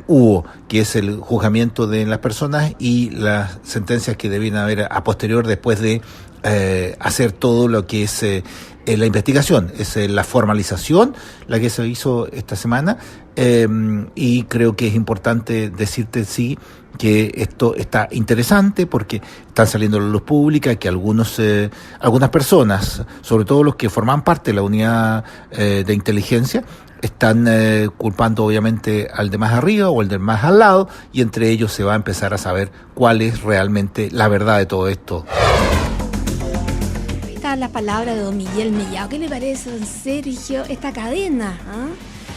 hubo, que es el juzgamiento de las personas y las sentencias que debían haber a posterior, después de hacer todo lo que es la investigación. Es la formalización la que se hizo esta semana, y creo que es importante decirte sí que esto está interesante, porque están saliendo a la luz pública que algunas personas, sobre todo los que forman parte de la unidad de inteligencia, están culpando obviamente al de más arriba o al de más al lado, y entre ellos se va a empezar a saber cuál es realmente la verdad de todo esto. Ahí está la palabra de don Miguel Mellado. ¿Qué le parece, don Sergio, esta cadena?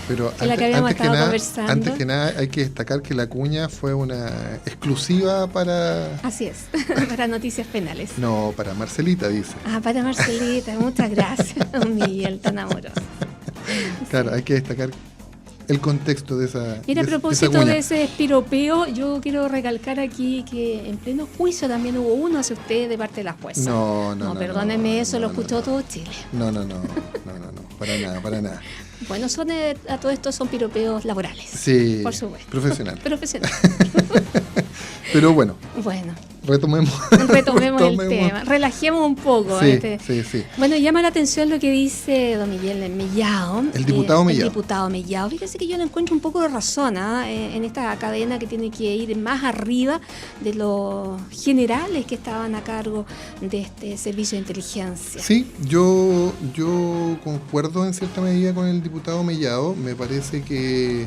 Pero antes que nada hay que destacar que la cuña fue una exclusiva para... Así es, para Noticias Penales. No, para Marcelita, dice. Para Marcelita, muchas gracias, don Miguel, tan amoroso. Claro, sí. Hay que destacar el contexto de esa. Mira, a propósito de ese espiropeo, yo quiero recalcar aquí que en pleno juicio también hubo uno hacia usted de parte de la jueza. No, perdónenme, eso lo escuchó todo Chile. No, para nada. Bueno, a todo esto son piropeos laborales. Sí, por supuesto. Profesional. Pero bueno. Retomemos el tema, relajemos un poco. Sí. Bueno, llama la atención lo que dice don Miguel Mellado. El diputado Mellado. El diputado Mellado. Fíjese que yo le encuentro un poco de razón en esta cadena que tiene que ir más arriba de los generales que estaban a cargo de este servicio de inteligencia. Sí, yo concuerdo en cierta medida con el diputado Mellado. Me parece que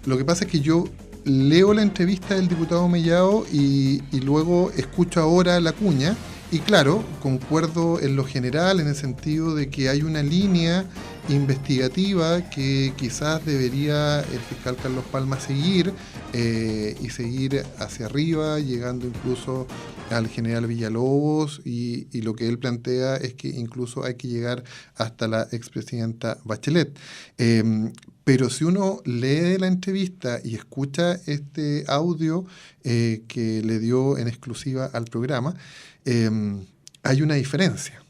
lo que pasa es que yo leo la entrevista del diputado Mellado y luego escucho ahora la cuña, y claro, concuerdo en lo general, en el sentido de que hay una línea investigativa que quizás debería el fiscal Carlos Palma seguir, y seguir hacia arriba, llegando incluso al general Villalobos, y lo que él plantea es que incluso hay que llegar hasta la expresidenta Bachelet. Pero si uno lee la entrevista y escucha este audio que le dio en exclusiva al programa, hay una diferencia.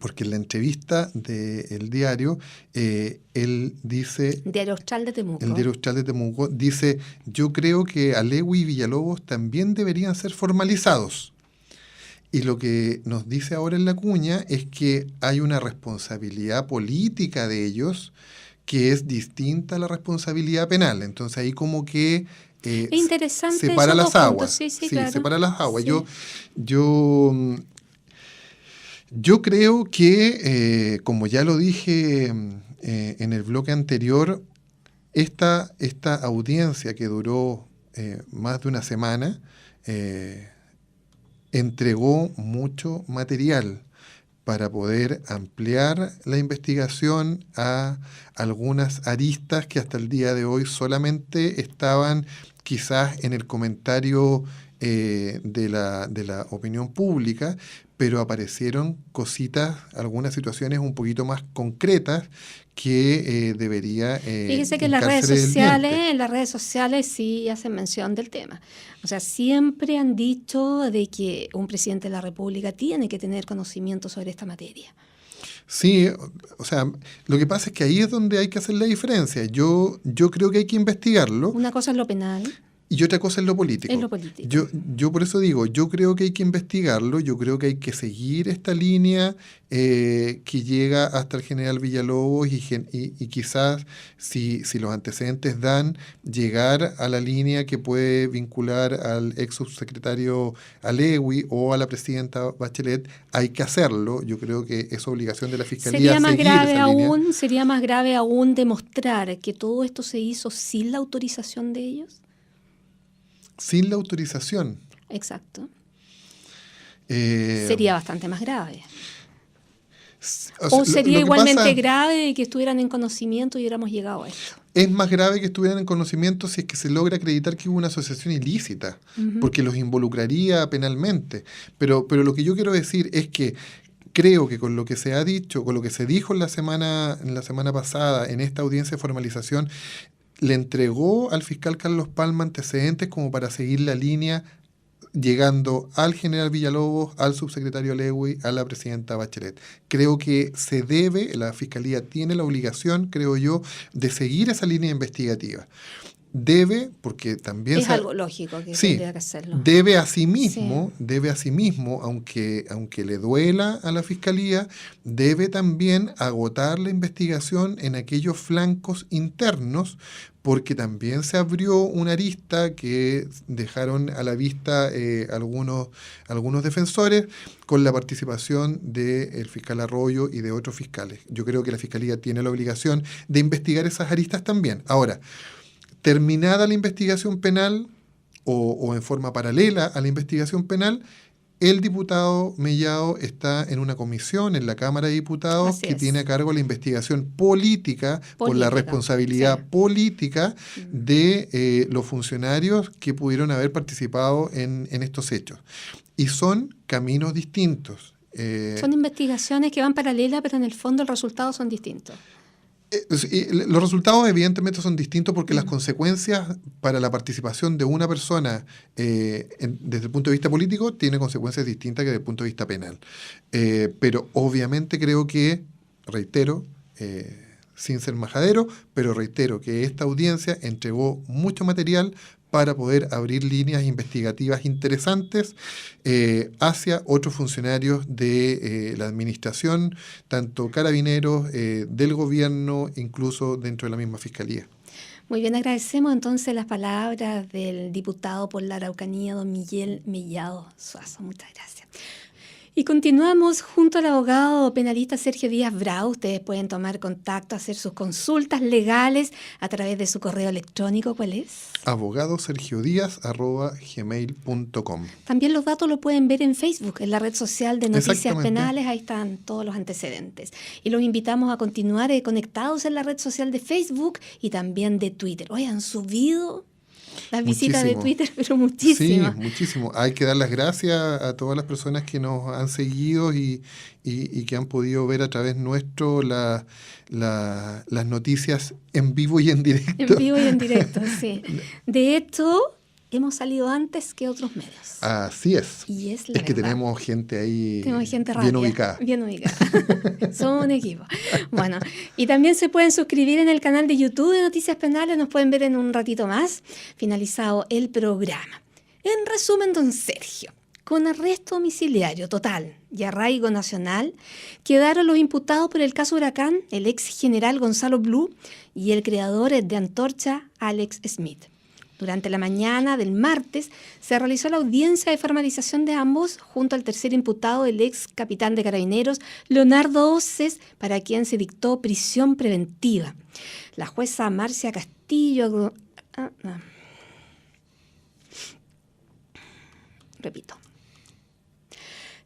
porque en la entrevista del diario, él dice... Diario Austral de Temuco. El Diario Austral de Temuco dice, yo creo que Alegui y Villalobos también deberían ser formalizados. Y lo que nos dice ahora en la cuña es que hay una responsabilidad política de ellos que es distinta a la responsabilidad penal. Entonces ahí como que interesante separa las aguas. Sí, claro. Separa las aguas. Sí. Yo creo que, como ya lo dije en el bloque anterior, esta audiencia que duró más de una semana entregó mucho material para poder ampliar la investigación a algunas aristas que hasta el día de hoy solamente estaban quizás en el comentario de la opinión pública, pero aparecieron cositas, algunas situaciones un poquito más concretas que debería Fíjese que en las redes sociales sí hacen mención del tema. O sea, siempre han dicho de que un presidente de la República tiene que tener conocimiento sobre esta materia. Sí, o sea, lo que pasa es que ahí es donde hay que hacer la diferencia. Yo creo que hay que investigarlo. Una cosa es lo penal. Y otra cosa es lo político. Es lo político. Yo por eso digo, yo creo que hay que investigarlo, yo creo que hay que seguir esta línea que llega hasta el general Villalobos y quizás, si los antecedentes dan, llegar a la línea que puede vincular al ex subsecretario Alegui o a la presidenta Bachelet. Hay que hacerlo, yo creo que es obligación de la Fiscalía sería más grave aún demostrar que todo esto se hizo sin la autorización de ellos. Sin la autorización. Exacto. Sería bastante más grave. O sería igualmente grave que estuvieran en conocimiento y hubiéramos llegado a esto. Es más grave que estuvieran en conocimiento si es que se logra acreditar que hubo una asociación ilícita, porque los involucraría penalmente. Pero lo que yo quiero decir es que creo que con lo que se ha dicho, con lo que se dijo en la semana pasada, en esta audiencia de formalización, le entregó al fiscal Carlos Palma antecedentes como para seguir la línea, llegando al general Villalobos, al subsecretario Alegui, a la presidenta Bachelet. Creo que se debe, la Fiscalía tiene la obligación, creo yo, de seguir esa línea investigativa. Debe, porque también... Es algo lógico que tendría que hacerlo. Debe asimismo, aunque le duela a la Fiscalía, debe también agotar la investigación en aquellos flancos internos, porque también se abrió una arista que dejaron a la vista algunos defensores con la participación del fiscal Arroyo y de otros fiscales. Yo creo que la Fiscalía tiene la obligación de investigar esas aristas también. Ahora, terminada la investigación penal o en forma paralela a la investigación penal, el diputado Mellado está en una comisión en la Cámara de Diputados que tiene a cargo la investigación política por la responsabilidad política de los funcionarios que pudieron haber participado en estos hechos. Y son caminos distintos. Son investigaciones que van paralelas, pero en el fondo el resultado son distintos. Los resultados evidentemente son distintos porque las consecuencias para la participación de una persona desde el punto de vista político tiene consecuencias distintas que desde el punto de vista penal. Pero obviamente creo que, reitero, sin ser majadero, pero reitero que esta audiencia entregó mucho material para poder abrir líneas investigativas interesantes hacia otros funcionarios de la administración, tanto carabineros, del gobierno, incluso dentro de la misma Fiscalía. Muy bien, agradecemos entonces las palabras del diputado por la Araucanía, don Miguel Mellado Suazo. Muchas gracias. Y continuamos junto al abogado penalista Sergio Díaz Bravo. Ustedes pueden tomar contacto, hacer sus consultas legales a través de su correo electrónico. ¿Cuál es? abogadosergiodiaz@gmail.com. También los datos lo pueden ver en Facebook, en la red social de Noticias Penales. Ahí están todos los antecedentes. Y los invitamos a continuar conectados en la red social de Facebook y también de Twitter. Hoy han subido las visitas de Twitter, pero muchísimas. Sí, muchísimo. Hay que dar las gracias a todas las personas que nos han seguido y que han podido ver a través nuestro las noticias en vivo y en directo. En vivo y en directo, sí. De hecho, hemos salido antes que otros medios. Así es. Y es la que verdad. tenemos gente ahí Tenemos gente bien rápida, ubicada. bien ubicada. Somos un equipo. Bueno, y también se pueden suscribir en el canal de YouTube de Noticias Penales. Nos pueden ver en un ratito más, finalizado el programa. En resumen, don Sergio, con arresto domiciliario total y arraigo nacional, quedaron los imputados por el caso Huracán, el ex general Gonzalo Blue y el creador de Antorcha, Alex Smith. Durante la mañana del martes se realizó la audiencia de formalización de ambos junto al tercer imputado, el ex capitán de Carabineros, Leonardo Oces, para quien se dictó prisión preventiva. La jueza Marcia Castillo... Repito.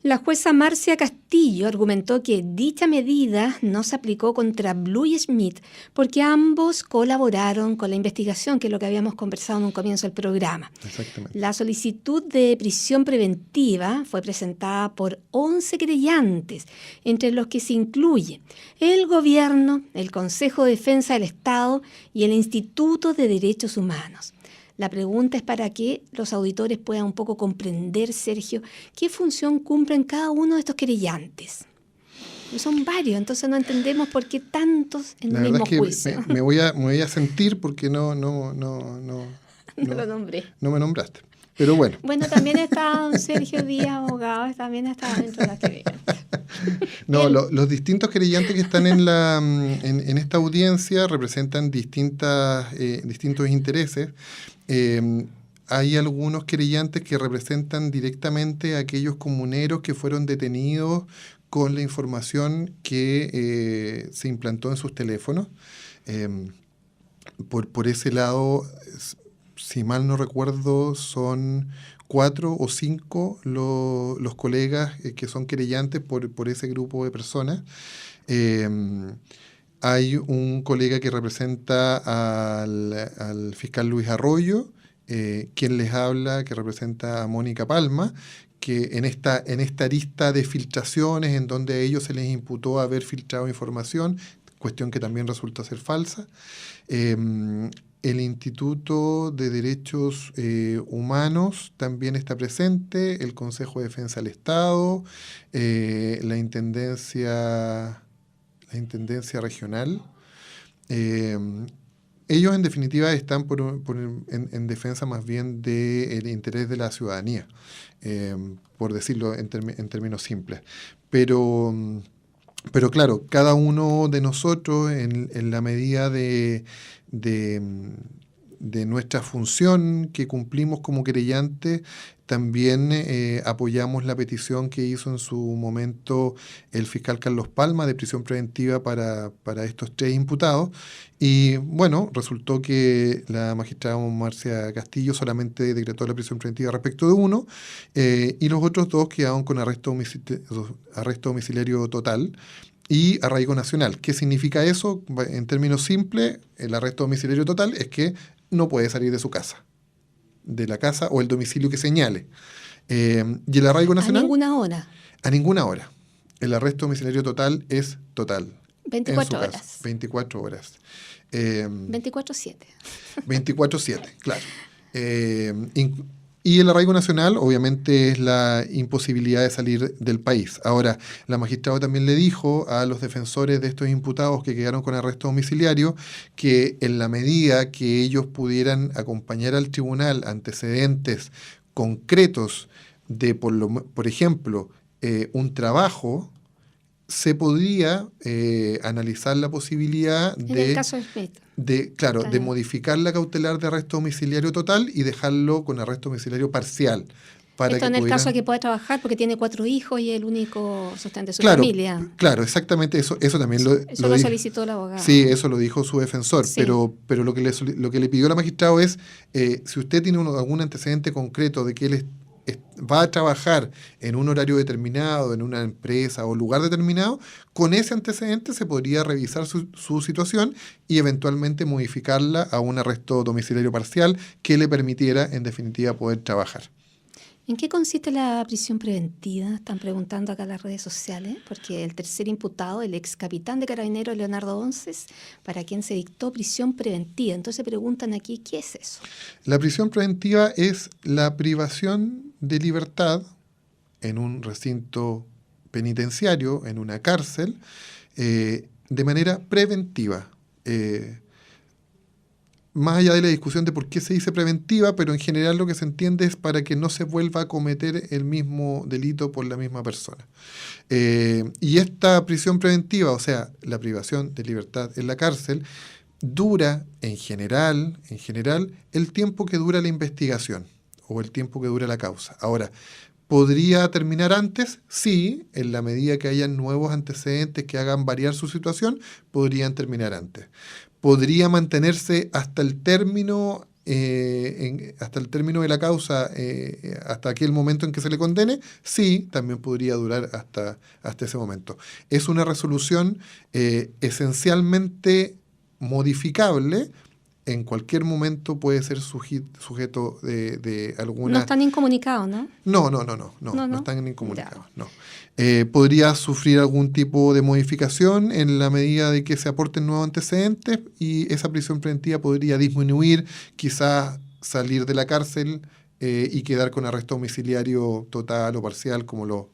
La jueza Marcia Castillo argumentó que dicha medida no se aplicó contra Blue y Smith porque ambos colaboraron con la investigación, que es lo que habíamos conversado en un comienzo del programa. Exactamente. La solicitud de prisión preventiva fue presentada por 11 querellantes, entre los que se incluye el Gobierno, el Consejo de Defensa del Estado y el Instituto de Derechos Humanos. La pregunta es para que los auditores puedan un poco comprender, Sergio, qué función cumplen cada uno de estos querellantes. Son varios, entonces no entendemos por qué tantos en el mismo juicio. Me voy a sentir porque no No lo nombré. No me nombraste. Pero bueno. Bueno, también está don Sergio Díaz, abogado, también está dentro de las querellantes. No, los distintos querellantes que están en esta audiencia representan distintos intereses. Hay algunos querellantes que representan directamente a aquellos comuneros que fueron detenidos con la información que se implantó en sus teléfonos. Por ese lado, si mal no recuerdo, son 4 o 5 los colegas que son querellantes por ese grupo de personas. Hay un colega que representa al fiscal Luis Arroyo, quien les habla, que representa a Mónica Palma, que en esta arista de filtraciones en donde a ellos se les imputó haber filtrado información, cuestión que también resulta ser falsa. El Instituto de Derechos Humanos también está presente, el Consejo de Defensa del Estado, la Intendencia Regional. Ellos en definitiva están en defensa más bien del interés de la ciudadanía, por decirlo en términos simples. Pero claro, cada uno de nosotros en la medida de nuestra función que cumplimos como querellantes, también apoyamos la petición que hizo en su momento el fiscal Carlos Palma de prisión preventiva para estos 3 imputados. Y bueno, resultó que la magistrada Marcia Castillo solamente decretó la prisión preventiva respecto de uno, y los otros 2 quedaron con arresto domiciliario total y arraigo nacional. ¿Qué significa eso? En términos simples, el arresto domiciliario total es que no puede salir de su casa, de la casa o el domicilio que señale. Y el arraigo nacional... ¿A ninguna hora? A ninguna hora. El arresto domiciliario total es total. 24 horas. Casa, 24 horas. 24/7. 24/7, claro. Y el arraigo nacional, obviamente, es la imposibilidad de salir del país. Ahora, la magistrada también le dijo a los defensores de estos imputados que quedaron con arresto domiciliario que en la medida que ellos pudieran acompañar al tribunal antecedentes concretos de, por ejemplo, un trabajo, se podría analizar la posibilidad En el caso de Smith. de modificar la cautelar de arresto domiciliario total y dejarlo con arresto domiciliario parcial. Esto en el caso de que pueda trabajar porque tiene 4 hijos y es el único sustento de su familia. Claro, exactamente, eso también lo solicitó el abogado. Sí, eso lo dijo su defensor, sí. pero lo que le pidió el magistrado es, si usted tiene algún antecedente concreto de que él va a trabajar en un horario determinado, en una empresa o lugar determinado, con ese antecedente se podría revisar su situación y eventualmente modificarla a un arresto domiciliario parcial que le permitiera, en definitiva, poder trabajar. ¿En qué consiste la prisión preventiva? Están preguntando acá en las redes sociales, porque el tercer imputado, el ex capitán de Carabineros Leonardo Onces, para quien se dictó prisión preventiva. Entonces preguntan aquí, ¿qué es eso? La prisión preventiva es la privación de libertad en un recinto penitenciario, en una cárcel, de manera preventiva. Más allá de la discusión de por qué se dice preventiva, pero en general lo que se entiende es para que no se vuelva a cometer el mismo delito por la misma persona. Y esta prisión preventiva, o sea, la privación de libertad en la cárcel, dura en general, el tiempo que dura la investigación o el tiempo que dura la causa. Ahora, ¿podría terminar antes? Sí, en la medida que hayan nuevos antecedentes que hagan variar su situación, podrían terminar antes. ¿Podría mantenerse hasta el término de la causa, hasta aquel momento en que se le condene? Sí, también podría durar hasta ese momento. Es una resolución esencialmente modificable. En cualquier momento puede ser sujeto de alguna... No están incomunicados, ¿no? No están incomunicados, no. Podría sufrir algún tipo de modificación en la medida de que se aporten nuevos antecedentes y esa prisión preventiva podría disminuir, quizás salir de la cárcel y quedar con arresto domiciliario total o parcial como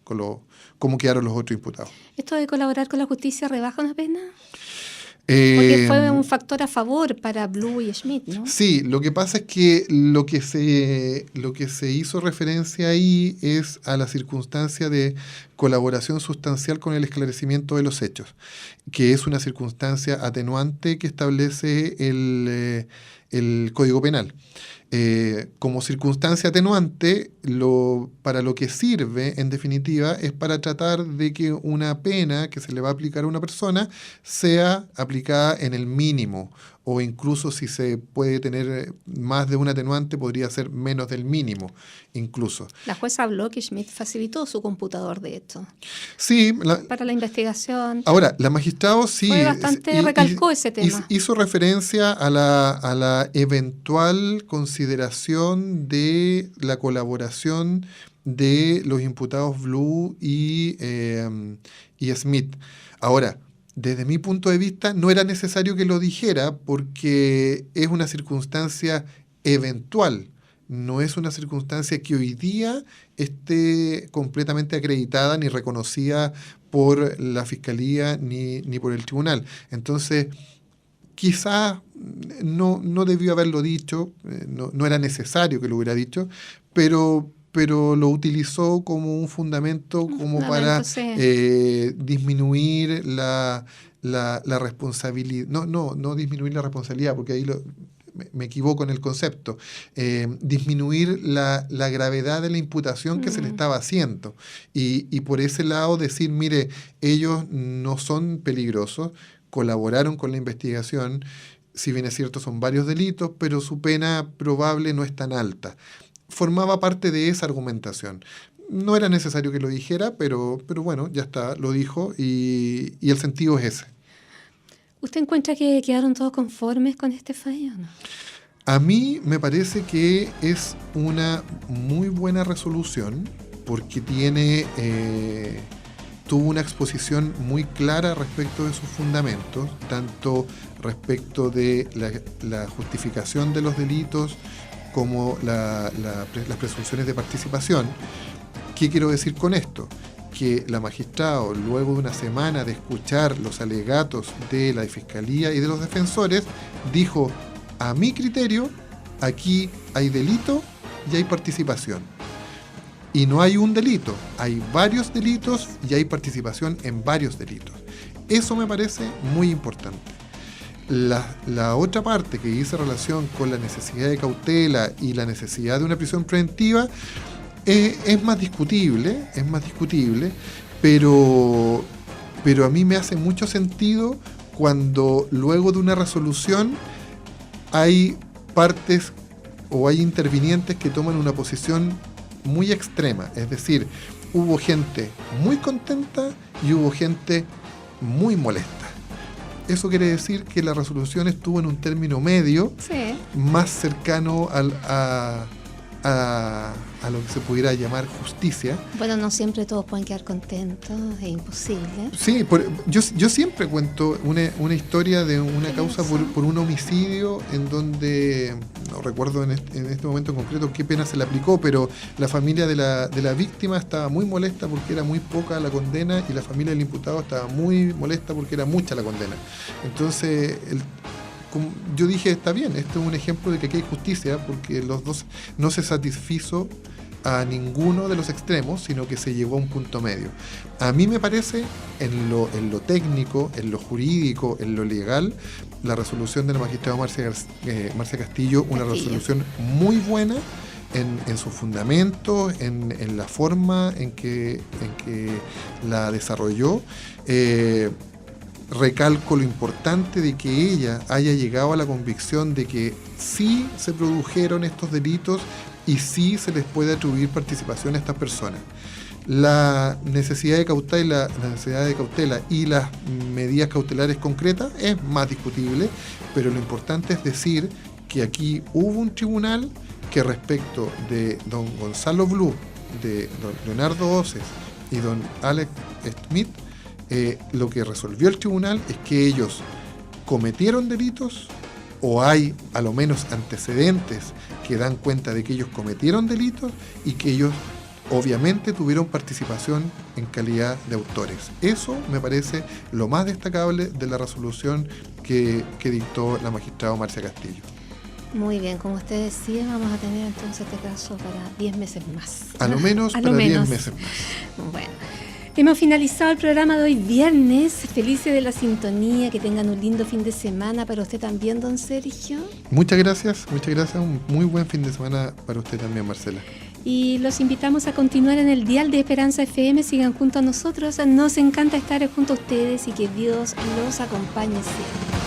quedaron los otros imputados. ¿Esto de colaborar con la justicia rebaja una pena? Porque fue un factor a favor para Blue y Schmidt, ¿no? Sí, lo que pasa es que lo que se hizo referencia ahí es a la circunstancia de colaboración sustancial con el esclarecimiento de los hechos, que es una circunstancia atenuante que establece el Código Penal. Como circunstancia atenuante, para lo que sirve, en definitiva, es para tratar de que una pena que se le va a aplicar a una persona sea aplicada en el mínimo, o incluso si se puede tener más de un atenuante, podría ser menos del mínimo, incluso. La jueza habló que Schmidt facilitó su computador, de hecho. Sí. Para la investigación. Ahora, la magistrado sí... recalcó ese tema. Hizo referencia a la eventual consideración de la colaboración de los imputados Blue y Schmidt. Ahora, desde mi punto de vista, no era necesario que lo dijera porque es una circunstancia eventual. No es una circunstancia que hoy día esté completamente acreditada ni reconocida por la Fiscalía ni por el Tribunal. Entonces, quizás no debió haberlo dicho, no era necesario que lo hubiera dicho, pero lo utilizó como un fundamento para disminuir la responsabilidad. No disminuir la responsabilidad, porque ahí me equivoco en el concepto. Disminuir la gravedad de la imputación que se le estaba haciendo. Y por ese lado decir, mire, ellos no son peligrosos, colaboraron con la investigación, si bien es cierto son varios delitos, pero su pena probable no es tan alta. Formaba parte de esa argumentación. No era necesario que lo dijera, pero bueno, ya está, lo dijo y el sentido es ese. ¿Usted encuentra que quedaron todos conformes con este fallo o no? A mí me parece que es una muy buena resolución porque tuvo una exposición muy clara respecto de sus fundamentos, tanto respecto de la justificación de los delitos como las presunciones de participación. ¿Qué quiero decir con esto? Que la magistrado, luego de una semana de escuchar los alegatos de la Fiscalía y de los defensores, dijo, a mi criterio, aquí hay delito y hay participación. Y no hay un delito, hay varios delitos y hay participación en varios delitos. Eso me parece muy importante. La otra parte que dice relación con la necesidad de cautela y la necesidad de una prisión preventiva es más discutible, pero a mí me hace mucho sentido cuando luego de una resolución hay partes o hay intervinientes que toman una posición muy extrema, es decir, hubo gente muy contenta y hubo gente muy molesta. Eso quiere decir que la resolución estuvo en un término medio, sí, más cercano a a lo que se pudiera llamar justicia. Bueno, no siempre todos pueden quedar contentos, es imposible. Sí, yo siempre cuento una historia de una causa por un homicidio en donde, no recuerdo en este momento en concreto qué pena se le aplicó, pero la familia de la víctima estaba muy molesta porque era muy poca la condena y la familia del imputado estaba muy molesta porque era mucha la condena. Entonces, como yo dije, está bien, este es un ejemplo de que aquí hay justicia porque los dos no se satisfizo a ninguno de los extremos, sino que se llegó a un punto medio. A mí me parece, en lo técnico, en lo jurídico, en lo legal, la resolución del magistrado Marcia Castillo, una resolución muy buena en su fundamento, en la forma en que la desarrolló. Recalco lo importante de que ella haya llegado a la convicción de que sí se produjeron estos delitos y sí se les puede atribuir participación a estas personas. La necesidad de cautela y las medidas cautelares concretas es más discutible, pero lo importante es decir que aquí hubo un tribunal que respecto de don Gonzalo Blue, de don Leonardo Oces y don Alex Smith, lo que resolvió el tribunal es que ellos cometieron delitos o hay a lo menos antecedentes que dan cuenta de que ellos cometieron delitos y que ellos obviamente tuvieron participación en calidad de autores. Eso me parece lo más destacable de la resolución que dictó la magistrada Marcia Castillo. Muy bien, como usted decía, vamos a tener entonces este caso para 10 meses más. A lo menos para 10 meses más. Bueno. Hemos finalizado el programa de hoy viernes. Felices de la sintonía, que tengan un lindo fin de semana para usted también, don Sergio. Muchas gracias. Un muy buen fin de semana para usted también, Marcela. Y los invitamos a continuar en el dial de Esperanza FM. Sigan junto a nosotros. Nos encanta estar junto a ustedes y que Dios los acompañe siempre.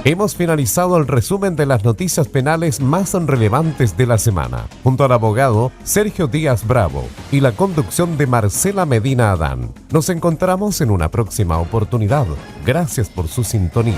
Hemos finalizado el resumen de las noticias penales más relevantes de la semana, junto al abogado Sergio Díaz Bravo y la conducción de Marcela Medina Adán. Nos encontramos en una próxima oportunidad. Gracias por su sintonía.